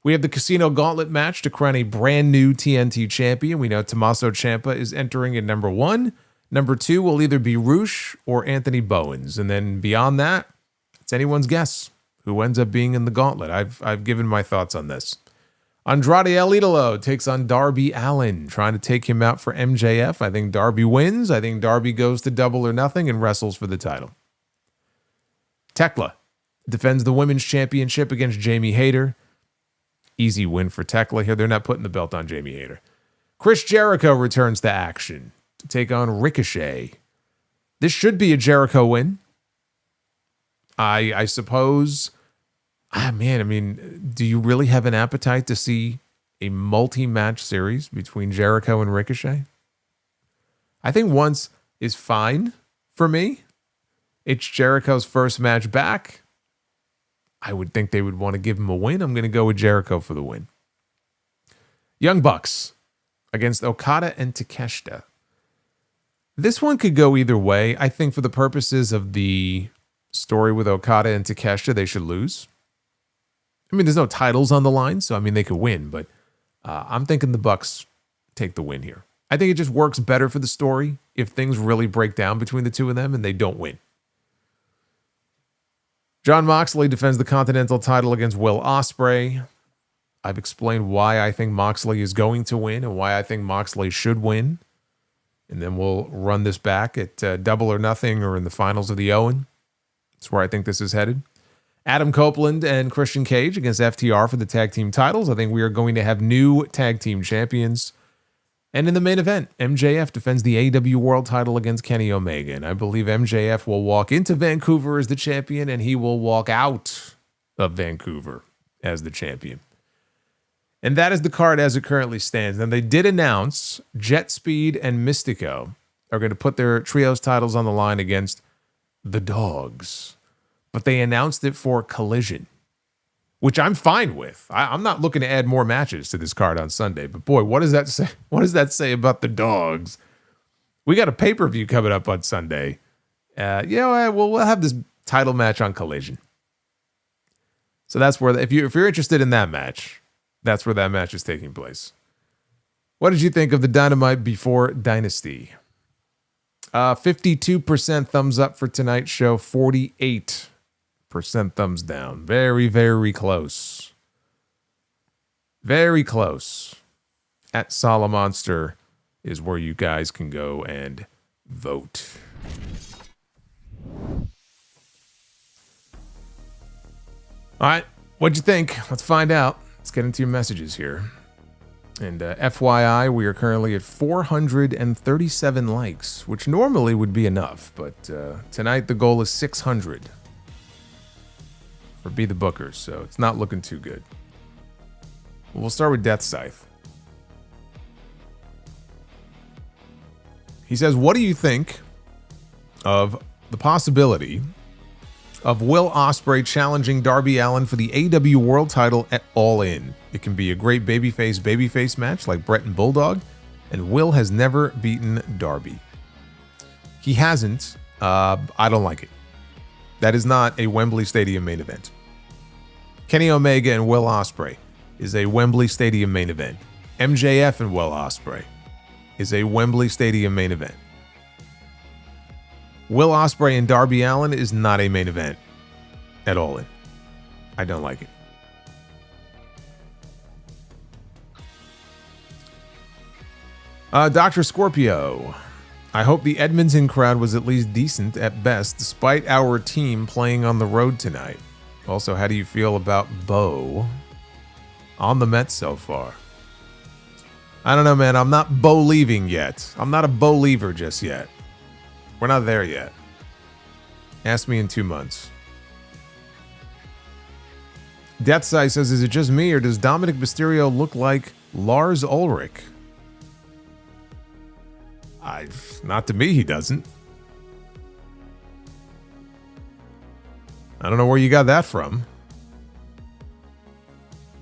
We have the Casino Gauntlet match to crown a brand new TNT champion. We know Tommaso Ciampa is entering at number 1. Number 2 will either be Roosh or Anthony Bowens. And then beyond that, it's anyone's guess who ends up being in the gauntlet. I've given my thoughts on this. Andrade El Idolo takes on Darby Allin, trying to take him out for MJF. I think Darby wins. I think Darby goes to Double or Nothing and wrestles for the title. Tekla defends the Women's Championship against Jamie Hayter. Easy win for Tekla here. They're not putting the belt on Jamie Hayter. Chris Jericho returns to action to take on Ricochet. This should be a Jericho win. I suppose... do you really have an appetite to see a multi-match series between Jericho and Ricochet? I think once is fine for me. It's Jericho's first match back. I would think they would want to give him a win. I'm going to go with Jericho for the win. Young Bucks against Okada and Takeshita. This one could go either way. I think for the purposes of the story with Okada and Takeshita, they should lose. There's no titles on the line, so they could win, but I'm thinking the Bucks take the win here. I think it just works better for the story if things really break down between the two of them and they don't win. Jon Moxley defends the Continental title against Will Ospreay. I've explained why I think Moxley is going to win and why I think Moxley should win. And then we'll run this back at Double or Nothing or in the finals of the Owen. That's where I think this is headed. Adam Copeland and Christian Cage against FTR for the tag team titles. I think we are going to have new tag team champions. And in the main event, MJF defends the AEW World title against Kenny Omega. And I believe MJF will walk into Vancouver as the champion, and he will walk out of Vancouver as the champion. And that is the card as it currently stands. And they did announce Jet Speed and Mystico are going to put their trios titles on the line against the Dogs. But they announced it for Collision, which I'm fine with. I'm not looking to add more matches to this card on Sunday. But boy, what does that say? What does that say about the Dogs? We got a pay-per-view coming up on Sunday. We'll have this title match on Collision. So that's where, if you're interested in that match, that's where that match is taking place. What did you think of the Dynamite before Dynasty? 52% thumbs up for tonight's show, 48% thumbs down. Very, very close. Very close. At Solomonster is where you guys can go and vote. All right, what'd you think? Let's find out. Let's get into your messages here. And FYI, we are currently at 437 likes, which normally would be enough. But tonight, the goal is 600 for Be the Bookers, so it's not looking too good. We'll start with Death Scythe. He says, what do you think of the possibility of Will Ospreay challenging Darby Allin for the AEW World title at All In? It can be a great babyface match like Brett and Bulldog, and Will has never beaten Darby. He hasn't. I don't like it. That is not a Wembley Stadium main event. Kenny Omega and Will Ospreay is a Wembley Stadium main event. MJF and Will Ospreay is a Wembley Stadium main event. Will Ospreay and Darby Allin is not a main event at All In. I don't like it. Dr. Scorpio. I hope the Edmonton crowd was at least decent at best, despite our team playing on the road tonight. Also, how do you feel about Bo on the Mets so far? I don't know, man. I'm not Bo-leaving yet. I'm not a Bo-leaver just yet. We're not there yet. Ask me in 2 months. Deathside says, is it just me or does Dominic Mysterio look like Lars Ulrich? Not to me, he doesn't. I don't know where you got that from.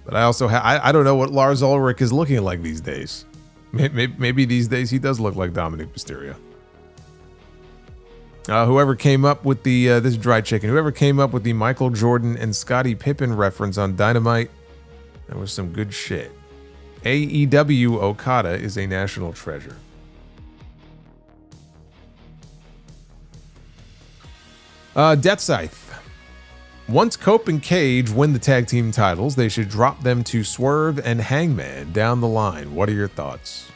But I also I don't know what Lars Ulrich is looking like these days. Maybe these days he does look like Dominic Mysterio. Whoever came up with the this is Dry Chicken. Whoever came up with the Michael Jordan and Scottie Pippen reference on Dynamite, that was some good shit. AEW Okada is a national treasure. Death Scythe. Once Cope and Cage win the tag team titles, they should drop them to Swerve and Hangman down the line. What are your thoughts?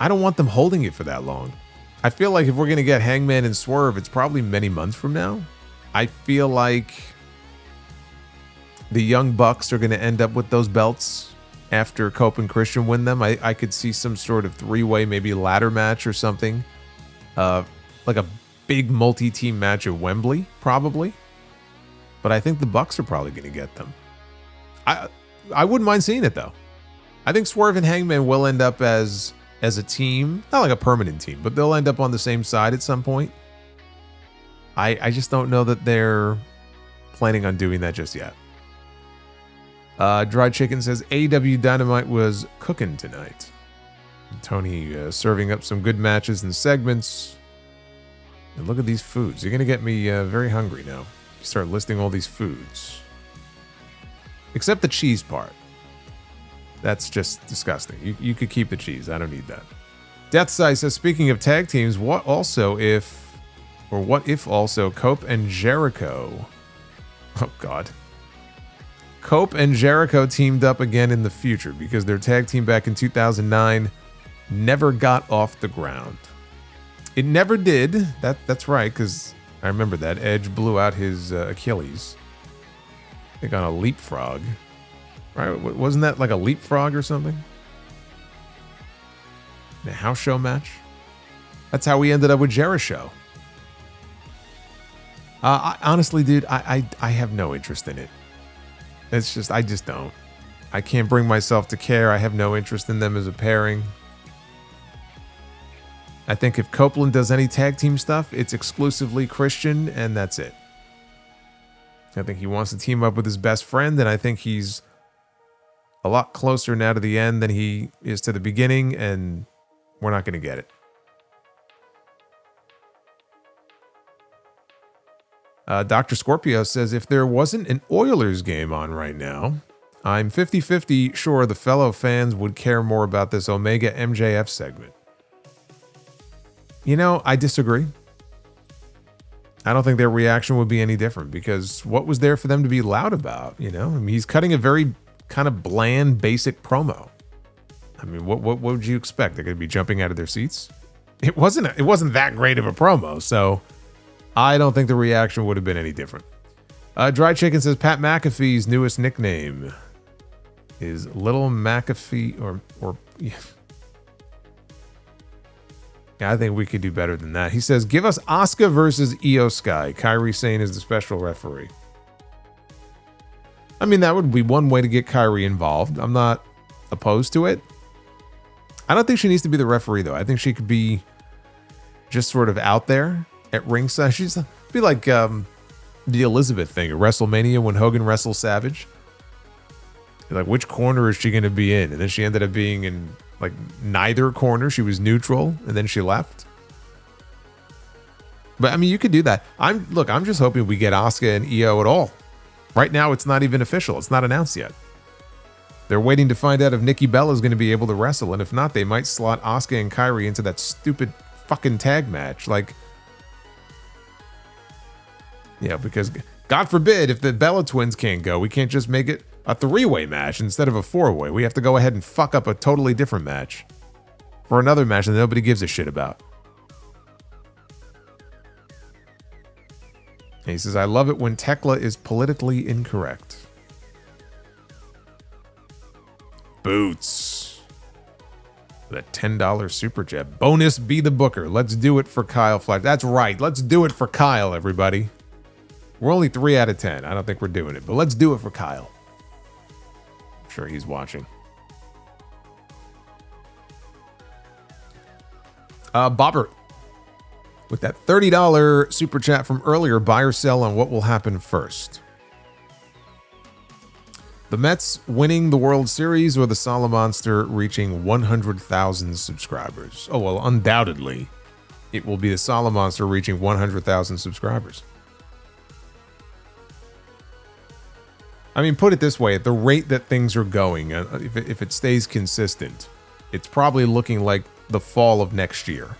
I don't want them holding it for that long. I feel like if we're going to get Hangman and Swerve, it's probably many months from now. I feel like the Young Bucks are going to end up with those belts after Cope and Christian win them. I could see some sort of three-way, maybe ladder match or something. Like a big multi-team match at Wembley, probably. But I think the Bucks are probably going to get them. I wouldn't mind seeing it, though. I think Swerve and Hangman will end up as a team. Not like a permanent team, but they'll end up on the same side at some point. I just don't know that they're planning on doing that just yet. Dry Chicken says, AEW Dynamite was cooking tonight. Tony serving up some good matches and segments. And look at these foods. You're going to get me very hungry now. You start listing all these foods. Except the cheese part. That's just disgusting. You could keep the cheese. I don't need that. Deathside says, speaking of tag teams, what if also Cope and Jericho... Oh, God. Cope and Jericho teamed up again in the future because their tag team back in 2009 never got off the ground. It never did. That's right, because I remember that. Edge blew out his Achilles. I think on a leapfrog. Right? Wasn't that like a leapfrog or something? In a house show match? That's how we ended up with Jericho. Honestly, dude, I have no interest in it. It's just, I just don't. I can't bring myself to care. I have no interest in them as a pairing. I think if Copeland does any tag team stuff, it's exclusively Christian, and that's it. I think he wants to team up with his best friend, and I think he's a lot closer now to the end than he is to the beginning, and we're not going to get it. Dr. Scorpio says, if there wasn't an Oilers game on right now, I'm 50-50 sure the fellow fans would care more about this Omega MJF segment. You know, I disagree. I don't think their reaction would be any different because what was there for them to be loud about? You know, I mean, he's cutting a very kind of bland, basic promo. I mean, what would you expect? They're going to be jumping out of their seats? It wasn't that great of a promo, so I don't think the reaction would have been any different. Dry Chicken says Pat McAfee's newest nickname is Little McAfee, or yeah. I think we could do better than that. He says, give us Asuka versus Io Sky. Kairi Sane is the special referee. I mean, that would be one way to get Kairi involved. I'm not opposed to it. I don't think she needs to be the referee, though. I think she could be just sort of out there at ringside. She's be like the Elizabeth thing at WrestleMania when Hogan wrestled Savage. Like, which corner is she going to be in? And then she ended up being in like neither corner. She was neutral, and then she left. But I mean, you could do that. I'm just hoping we get Asuka and Io at all. Right now, it's not even official. It's not announced yet. They're waiting to find out if Nikki Bella is going to be able to wrestle, and if not, they might slot Asuka and Kairi into that stupid fucking tag match. Like, yeah, because God forbid if the Bella twins can't go, we can't just make it a three-way match instead of a four-way. We have to go ahead and fuck up a totally different match for another match that nobody gives a shit about. And he says, I love it when Tekla is politically incorrect. Boots. That $10 super chat. Bonus be the booker. Let's do it for Kyle Fletcher. That's right. Let's do it for Kyle, everybody. We're only 3 out of 10. I don't think we're doing it, but let's do it for Kyle. I'm sure he's watching. Bobbert, with that $30 super chat from earlier, buy or sell on what will happen first. The Mets winning the World Series or the Solomonster reaching 100,000 subscribers? Oh, well, undoubtedly, it will be the Solomonster reaching 100,000 subscribers. I mean, put it this way, at the rate that things are going, if it stays consistent, it's probably looking like the fall of next year.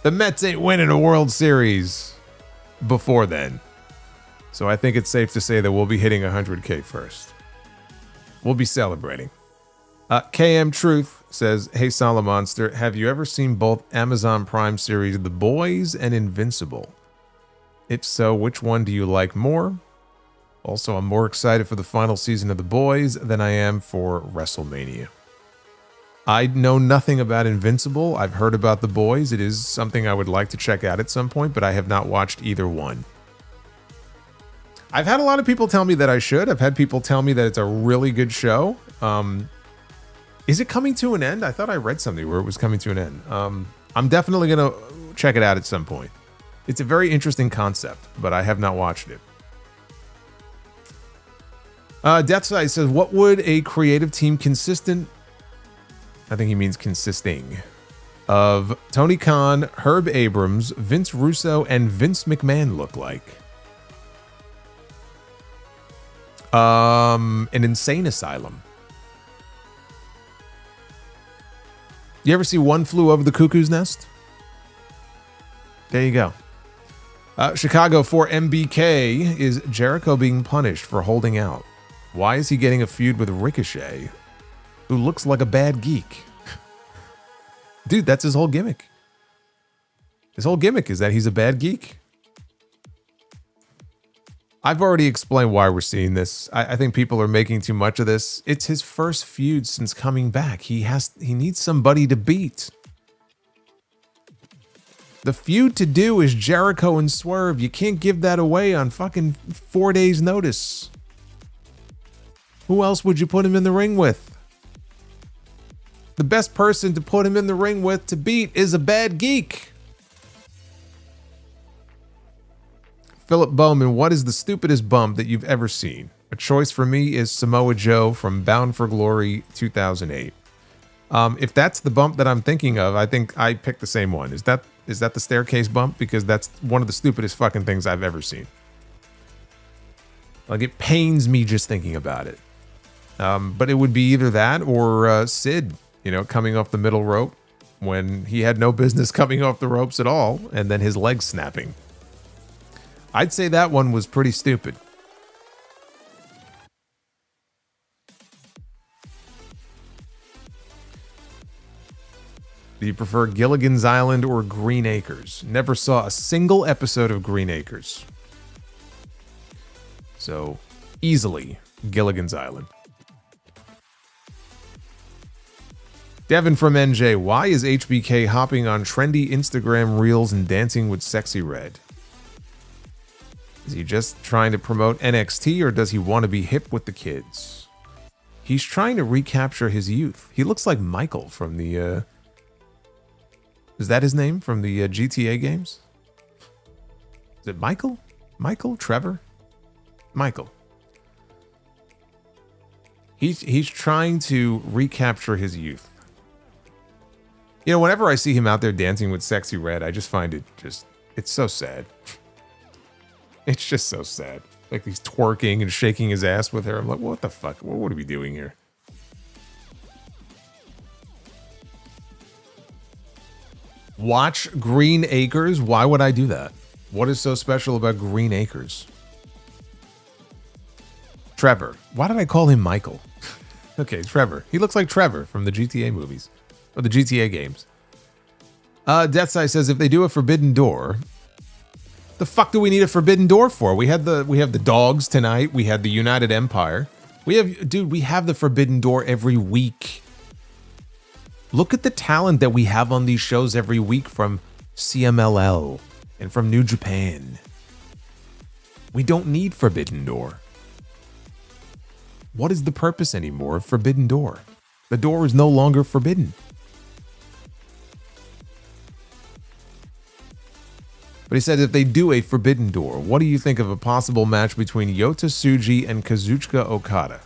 The Mets ain't winning a World Series before then. So I think it's safe to say that we'll be hitting 100K first. We'll be celebrating. KM Truth says, hey, Solomonster, have you ever seen both Amazon Prime series The Boys and Invincible? If so, which one do you like more? Also, I'm more excited for the final season of The Boys than I am for WrestleMania. I know nothing about Invincible. I've heard about The Boys. It is something I would like to check out at some point, but I have not watched either one. I've had a lot of people tell me that I should. I've had people tell me that it's a really good show. Is it coming to an end? I thought I read something where it was coming to an end. I'm definitely going to check it out at some point. It's a very interesting concept, but I have not watched it. Deathside says, what would a creative team consisting, of Tony Khan, Herb Abrams, Vince Russo, and Vince McMahon look like? An insane asylum. You ever see One Flew Over the Cuckoo's Nest? There you go. Chicago for MBK, is Jericho being punished for holding out? Why is he getting a feud with Ricochet, who looks like a bad geek? Dude, that's his whole gimmick. His whole gimmick is that he's a bad geek. I've already explained why we're seeing this. I think people are making too much of this. It's his first feud since coming back. He needs somebody to beat. The feud to do is Jericho and Swerve. You can't give that away on fucking 4 days' notice. Who else would you put him in the ring with? The best person to put him in the ring with to beat is a bad geek. Philip Bowman, what is the stupidest bump that you've ever seen? A choice for me is Samoa Joe from Bound for Glory 2008. If that's the bump that I'm thinking of, I think I picked the same one. Is that the staircase bump? Because that's one of the stupidest fucking things I've ever seen. Like, it pains me just thinking about it. But it would be either that or Sid, coming off the middle rope when he had no business coming off the ropes at all, and then his legs snapping. I'd say that one was pretty stupid. Do you prefer Gilligan's Island or Green Acres? Never saw a single episode of Green Acres. So, easily, Gilligan's Island. Devin from NJ, why is HBK hopping on trendy Instagram reels and dancing with Sexy Red? Is he just trying to promote NXT, or does he want to be hip with the kids? He's trying to recapture his youth. He looks like Michael from the... is that his name? From the GTA games? Is it Michael? Michael? Trevor? Michael. He's trying to recapture his youth. Whenever I see him out there dancing with Sexy Red, I just find it it's so sad. It's just so sad. Like, he's twerking and shaking his ass with her. I'm like, what the fuck? What are we doing here? Watch Green Acres? Why would I do that? What is so special about Green Acres? Trevor. Why did I call him Michael? Okay, Trevor. He looks like Trevor from the GTA movies. Or the GTA games. Deathside says, if they do a Forbidden Door... the fuck do we need a Forbidden Door for? We have the dogs tonight. We had the United Empire. We have the Forbidden Door every week. Look at the talent that we have on these shows every week from CMLL and from New Japan. We don't need Forbidden Door. What is the purpose anymore of Forbidden Door? The door is no longer forbidden. But he said if they do a Forbidden Door, what do you think of a possible match between Yota Tsuji and Kazuchika Okada?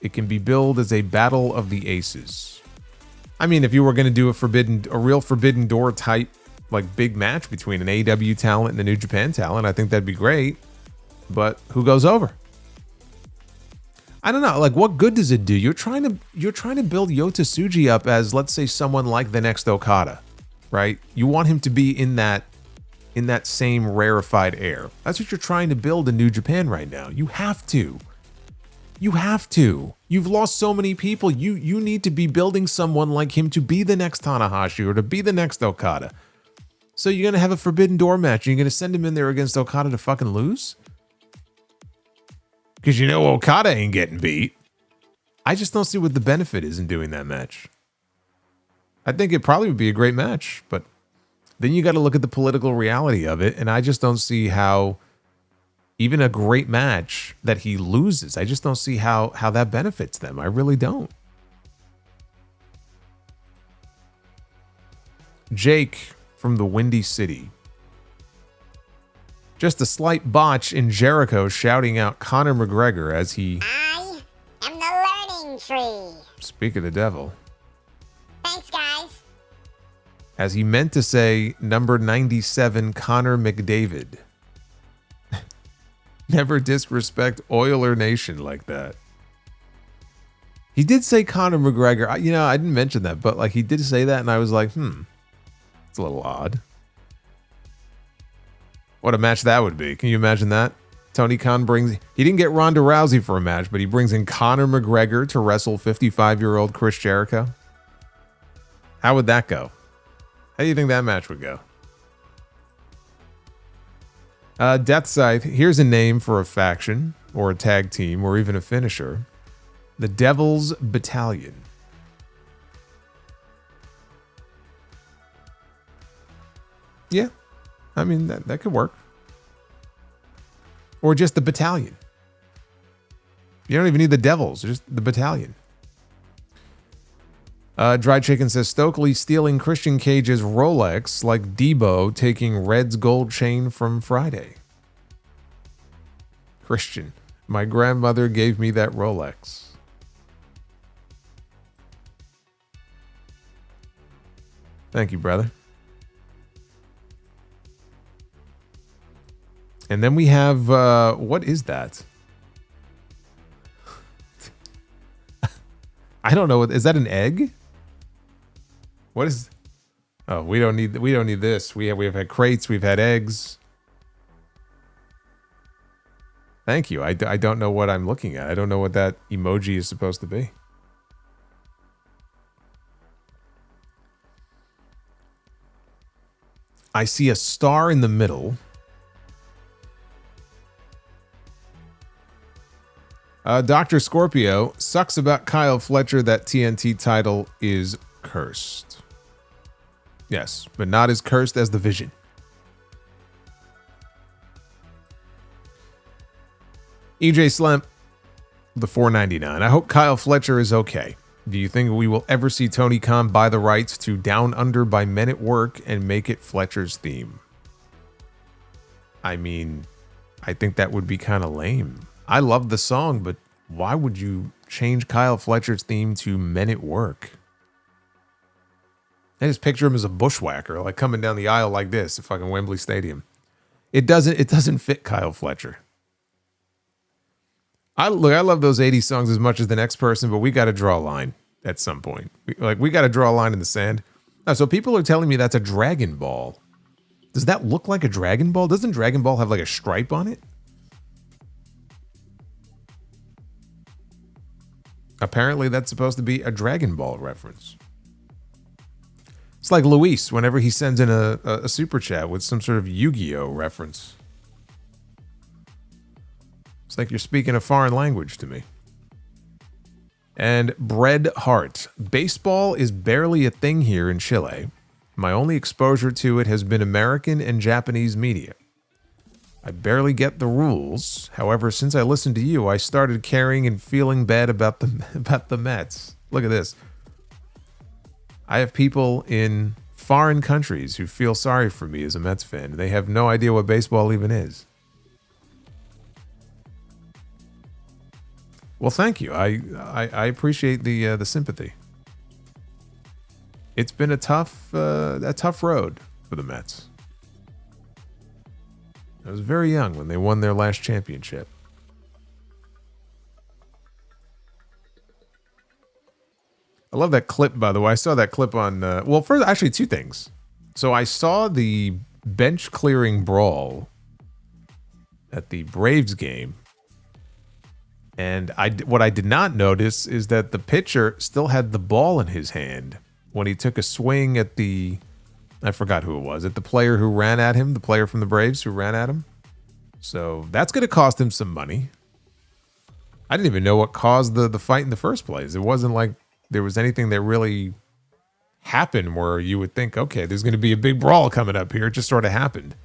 It can be billed as a battle of the aces. I mean, if you were going to do a real Forbidden Door type, like, big match between an AEW talent and a New Japan talent, I think that'd be great. But who goes over? I don't know. Like, what good does it do? You're trying to build Yota Tsuji up as, let's say, someone like the next Okada. Right? You want him to be in that same rarefied air. That's what you're trying to build in New Japan right now. You have to. You have to. You've lost so many people. You need to be building someone like him to be the next Tanahashi or to be the next Okada. So you're going to have a Forbidden Door match and you're going to send him in there against Okada to fucking lose? Because Okada ain't getting beat. I just don't see what the benefit is in doing that match. I think it probably would be a great match, but then you got to look at the political reality of it, and I just don't see how even a great match that he loses, I just don't see how that benefits them. I really don't. Jake from the Windy City. Just a slight botch in Jericho shouting out Conor McGregor as he... I am the learning tree. Speak of the devil. Thanks, guys. As he meant to say number 97 Connor McDavid. Never disrespect Oiler Nation like that. He did say Conor McGregor. I didn't mention that, but like he did say that, and I was like, it's a little odd. What a match that would be. Can you imagine that? Tony Khan he didn't get Ronda Rousey for a match, but he brings in Conor McGregor to wrestle 55-year-old Chris Jericho. How would that go? How do you think that match would go? Death Scythe. Here's a name for a faction, or a tag team, or even a finisher. The Devil's Battalion. Yeah. I mean, that could work. Or just the Battalion. You don't even need the Devils, just the Battalion. Dry Chicken says, Stokely stealing Christian Cage's Rolex like Debo taking Red's gold chain from Friday. Christian, my grandmother gave me that Rolex. Thank you, brother. And then we have, what is that? I don't know. Is that an egg? What is? Oh, we don't need this. We have had crates. We've had eggs. Thank you. I don't know what I'm looking at. I don't know what that emoji is supposed to be. I see a star in the middle. Dr. Scorpio, sucks about Kyle Fletcher that TNT title is cursed. Yes, but not as cursed as the Vision. EJ Slemp, the $4.99. I hope Kyle Fletcher is okay. Do you think we will ever see Tony Khan buy the rights to Down Under by Men at Work and make it Fletcher's theme? I mean, I think that would be kind of lame. I love the song, but why would you change Kyle Fletcher's theme to Men at Work? I just picture him as a bushwhacker, like coming down the aisle like this at fucking Wembley Stadium. It doesn't fit Kyle Fletcher. I love those 80s songs as much as the next person, but we got to draw a line at some point. We got to draw a line in the sand. Oh, so people are telling me that's a Dragon Ball. Does that look like a Dragon Ball? Doesn't Dragon Ball have like a stripe on it? Apparently that's supposed to be a Dragon Ball reference. It's like Luis whenever he sends in a super chat with some sort of Yu-Gi-Oh reference. It's like you're speaking a foreign language to me. And Bread Heart. Baseball is barely a thing here in Chile. My only exposure to it has been American and Japanese media. I barely get the rules. However, since I listened to you, I started caring and feeling bad about the Mets. Look at this. I have people in foreign countries who feel sorry for me as a Mets fan. They have no idea what baseball even is. Well, thank you. I appreciate the sympathy. It's been a tough road for the Mets. I was very young when they won their last championship. I love that clip, by the way. I saw that clip on... well, first, actually, two things. So I saw the bench clearing brawl at the Braves game. And what I did not notice is that the pitcher still had the ball in his hand when he took a swing at the... I forgot who it was. At the player who ran at him, the player from the Braves who ran at him. So that's going to cost him some money. I didn't even know what caused the fight in the first place. It wasn't like there was anything that really happened where you would think, okay, there's going to be a big brawl coming up here. It just sort of happened.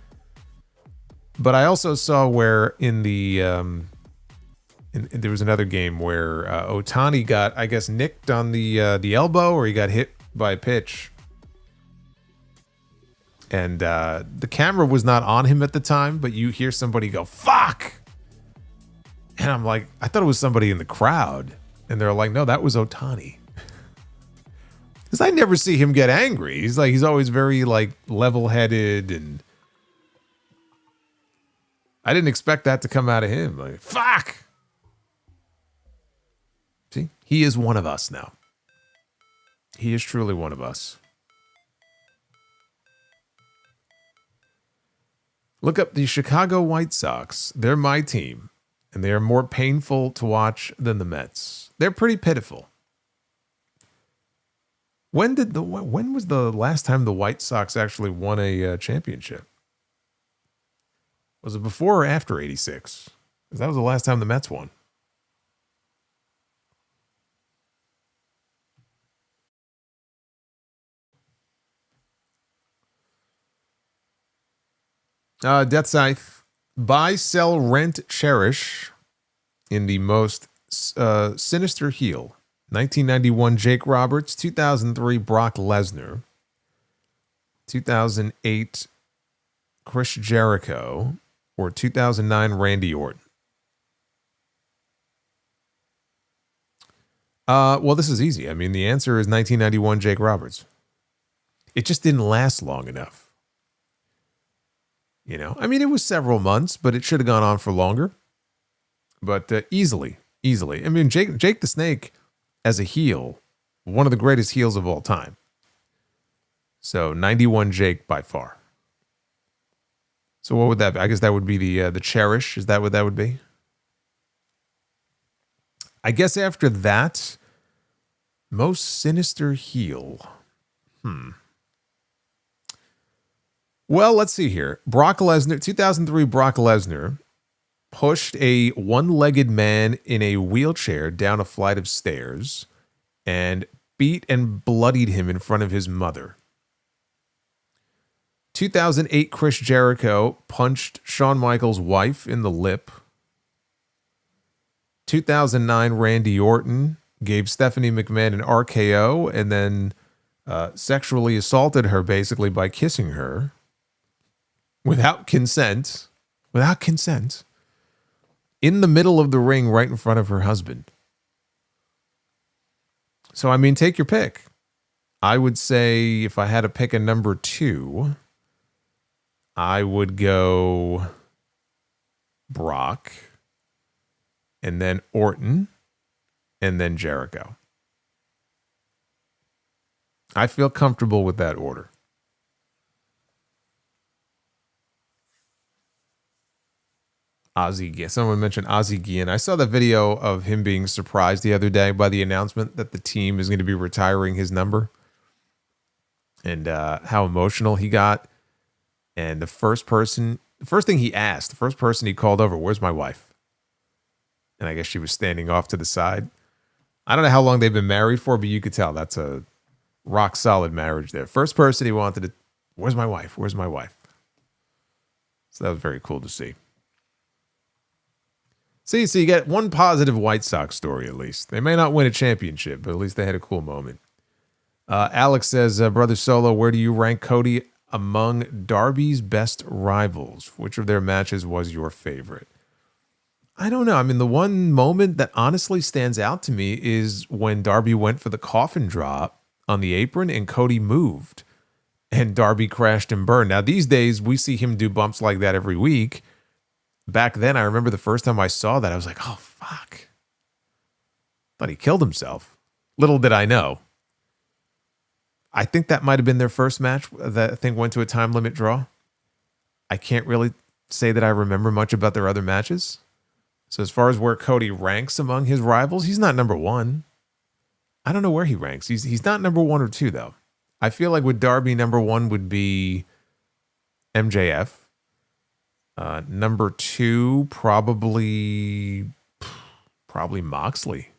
But I also saw where in the... there was another game where Ohtani got, I guess, nicked on the elbow, or he got hit by a pitch. And the camera was not on him at the time, but you hear somebody go, fuck! And I'm like, I thought it was somebody in the crowd. And they're like, no, that was Ohtani. Because I never see him get angry. He's always very like level-headed, and I didn't expect that to come out of him. Like, fuck! See, he is one of us now. He is truly one of us. Look up the Chicago White Sox. They're my team, and they are more painful to watch than the Mets. They're pretty pitiful. When was the last time the White Sox actually won a championship? Was it before or after 86? Because that was the last time the Mets won. Death Scythe. Buy, sell, rent, cherish in the most sinister heel. 1991 Jake Roberts, 2003 Brock Lesnar, 2008 Chris Jericho, or 2009 Randy Orton. Well, this is easy. I mean, the answer is 1991 Jake Roberts. It just didn't last long enough. You know, I mean, it was several months, but it should have gone on for longer. But easily. I mean, Jake the Snake as a heel, one of the greatest heels of all time. So 91 Jake by far. So what would that be? I guess that would be the cherish. Is that what that would be? I guess after that, most sinister heel. Well, let's see here. Brock Lesnar, 2003 Brock Lesnar pushed a one-legged man in a wheelchair down a flight of stairs and beat and bloodied him in front of his mother. 2008 Chris Jericho punched Shawn Michaels' wife in the lip. 2009 Randy Orton gave Stephanie McMahon an RKO and then sexually assaulted her basically by kissing her without consent. In the middle of the ring right in front of her husband. So, I mean, take your pick. I would say if I had to pick a number 2, I would go Brock, and then Orton, and then Jericho. I feel comfortable with that order. Ozzy, someone mentioned Ozzy Guillen. I saw the video of him being surprised the other day by the announcement that the team is going to be retiring his number, and how emotional he got. And the first person he called over, "Where's my wife?" And I guess she was standing off to the side. I don't know how long they've been married for, but you could tell that's a rock solid marriage there. First person he wanted to, "Where's my wife? Where's my wife?" So that was very cool to see. See, so you get one positive White Sox story at least. They may not win a championship, but at least they had a cool moment. Alex says, Brother Solo, where do you rank Cody among Darby's best rivals? Which of their matches was your favorite? I don't know. I mean, the one moment that honestly stands out to me is when Darby went for the coffin drop on the apron and Cody moved and Darby crashed and burned. Now, these days, we see him do bumps like that every week. Back then, I remember the first time I saw that, I was like, oh, fuck. Thought he killed himself. Little did I know. I think that might have been their first match that I think went to a time limit draw. I can't really say that I remember much about their other matches. So as far as where Cody ranks among his rivals, he's not number 1. I don't know where he ranks. He's not number 1 or 2, though. I feel like with Darby, number 1 would be MJF. Number 2, probably Moxley.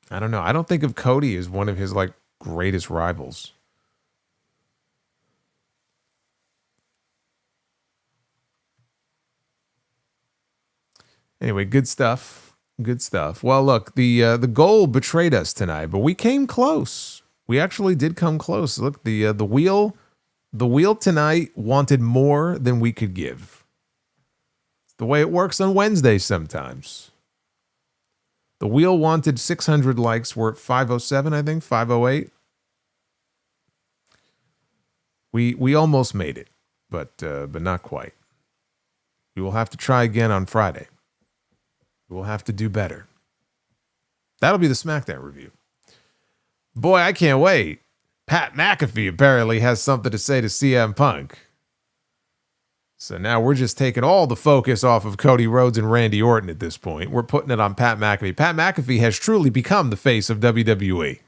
I don't know. I don't think of Cody as one of his like greatest rivals. Anyway, good stuff. Good stuff. Well, look, the goal betrayed us tonight, but we came close. We actually did come close. Look, the wheel tonight wanted more than we could give. It's the way it works on Wednesdays sometimes. The wheel wanted 600 likes. We're at 507, I think, 508. We almost made it, but not quite. We will have to try again on Friday. We'll have to do better. That'll be the SmackDown review. Boy, I can't wait. Pat McAfee apparently has something to say to CM Punk. So now we're just taking all the focus off of Cody Rhodes and Randy Orton at this point. We're putting it on Pat McAfee. Pat McAfee has truly become the face of WWE.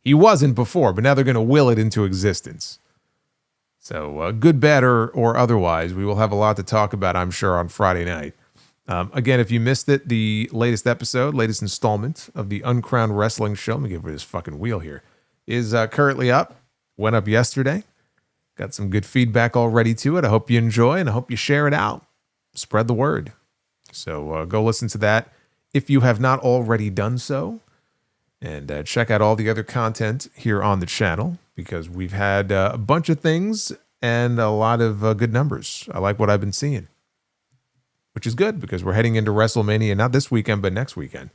He wasn't before, but now they're going to will it into existence. So good, bad, or otherwise, we will have a lot to talk about, I'm sure, on Friday night. Again, if you missed it, the latest installment of the Uncrowned Wrestling Show, let me give her this fucking wheel here, is currently up. Went up yesterday. Got some good feedback already to it. I hope you enjoy, and I hope you share it out. Spread the word. So go listen to that if you have not already done so. And check out all the other content here on the channel, because we've had a bunch of things and a lot of good numbers. I like what I've been seeing, which is good because we're heading into WrestleMania, not this weekend, but next weekend.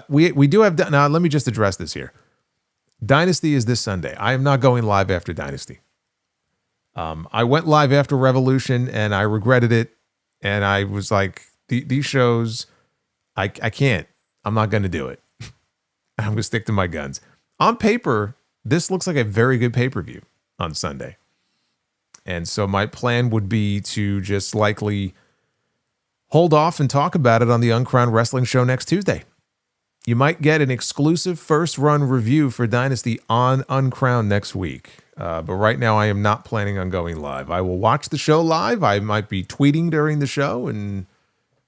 We do have, now let me just address this here. Dynasty is this Sunday. I am not going live after Dynasty. I went live after Revolution and I regretted it. And I was like, these shows, I can't. I'm not going to do it. I'm going to stick to my guns. On paper, this looks like a very good pay-per-view on Sunday. And so my plan would be to just likely hold off and talk about it on the Uncrowned Wrestling Show next Tuesday. You might get an exclusive first-run review for Dynasty on Uncrowned next week. But right now, I am not planning on going live. I will watch the show live. I might be tweeting during the show and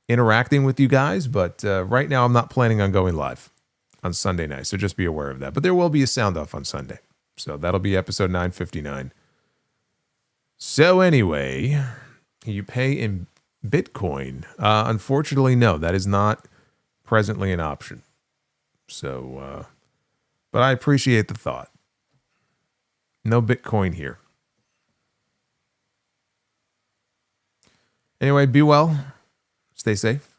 interacting with you guys. But right now, I'm not planning on going live on Sunday night. So just be aware of that. But there will be a sound-off on Sunday. So that'll be episode 959. So anyway, you pay in Bitcoin. Unfortunately, no. That is not presently an option. So, but I appreciate the thought. No Bitcoin here. Anyway, be well. Stay safe.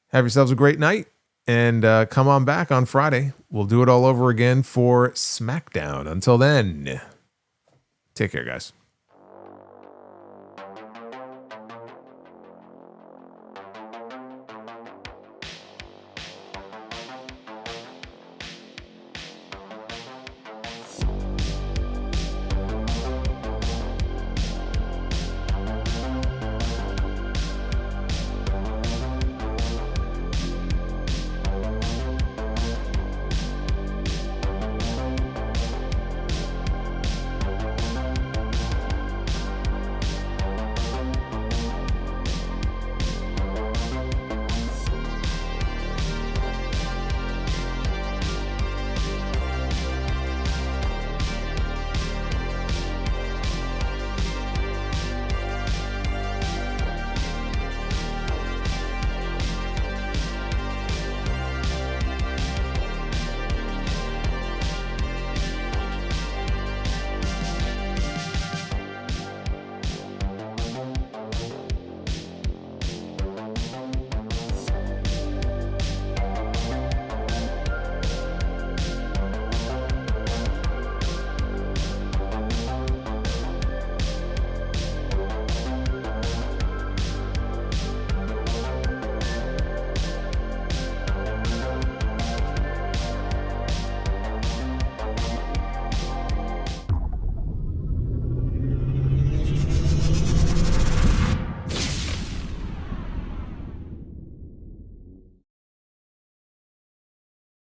Have yourselves a great night. And come on back on Friday. We'll do it all over again for SmackDown. Until then, take care, guys.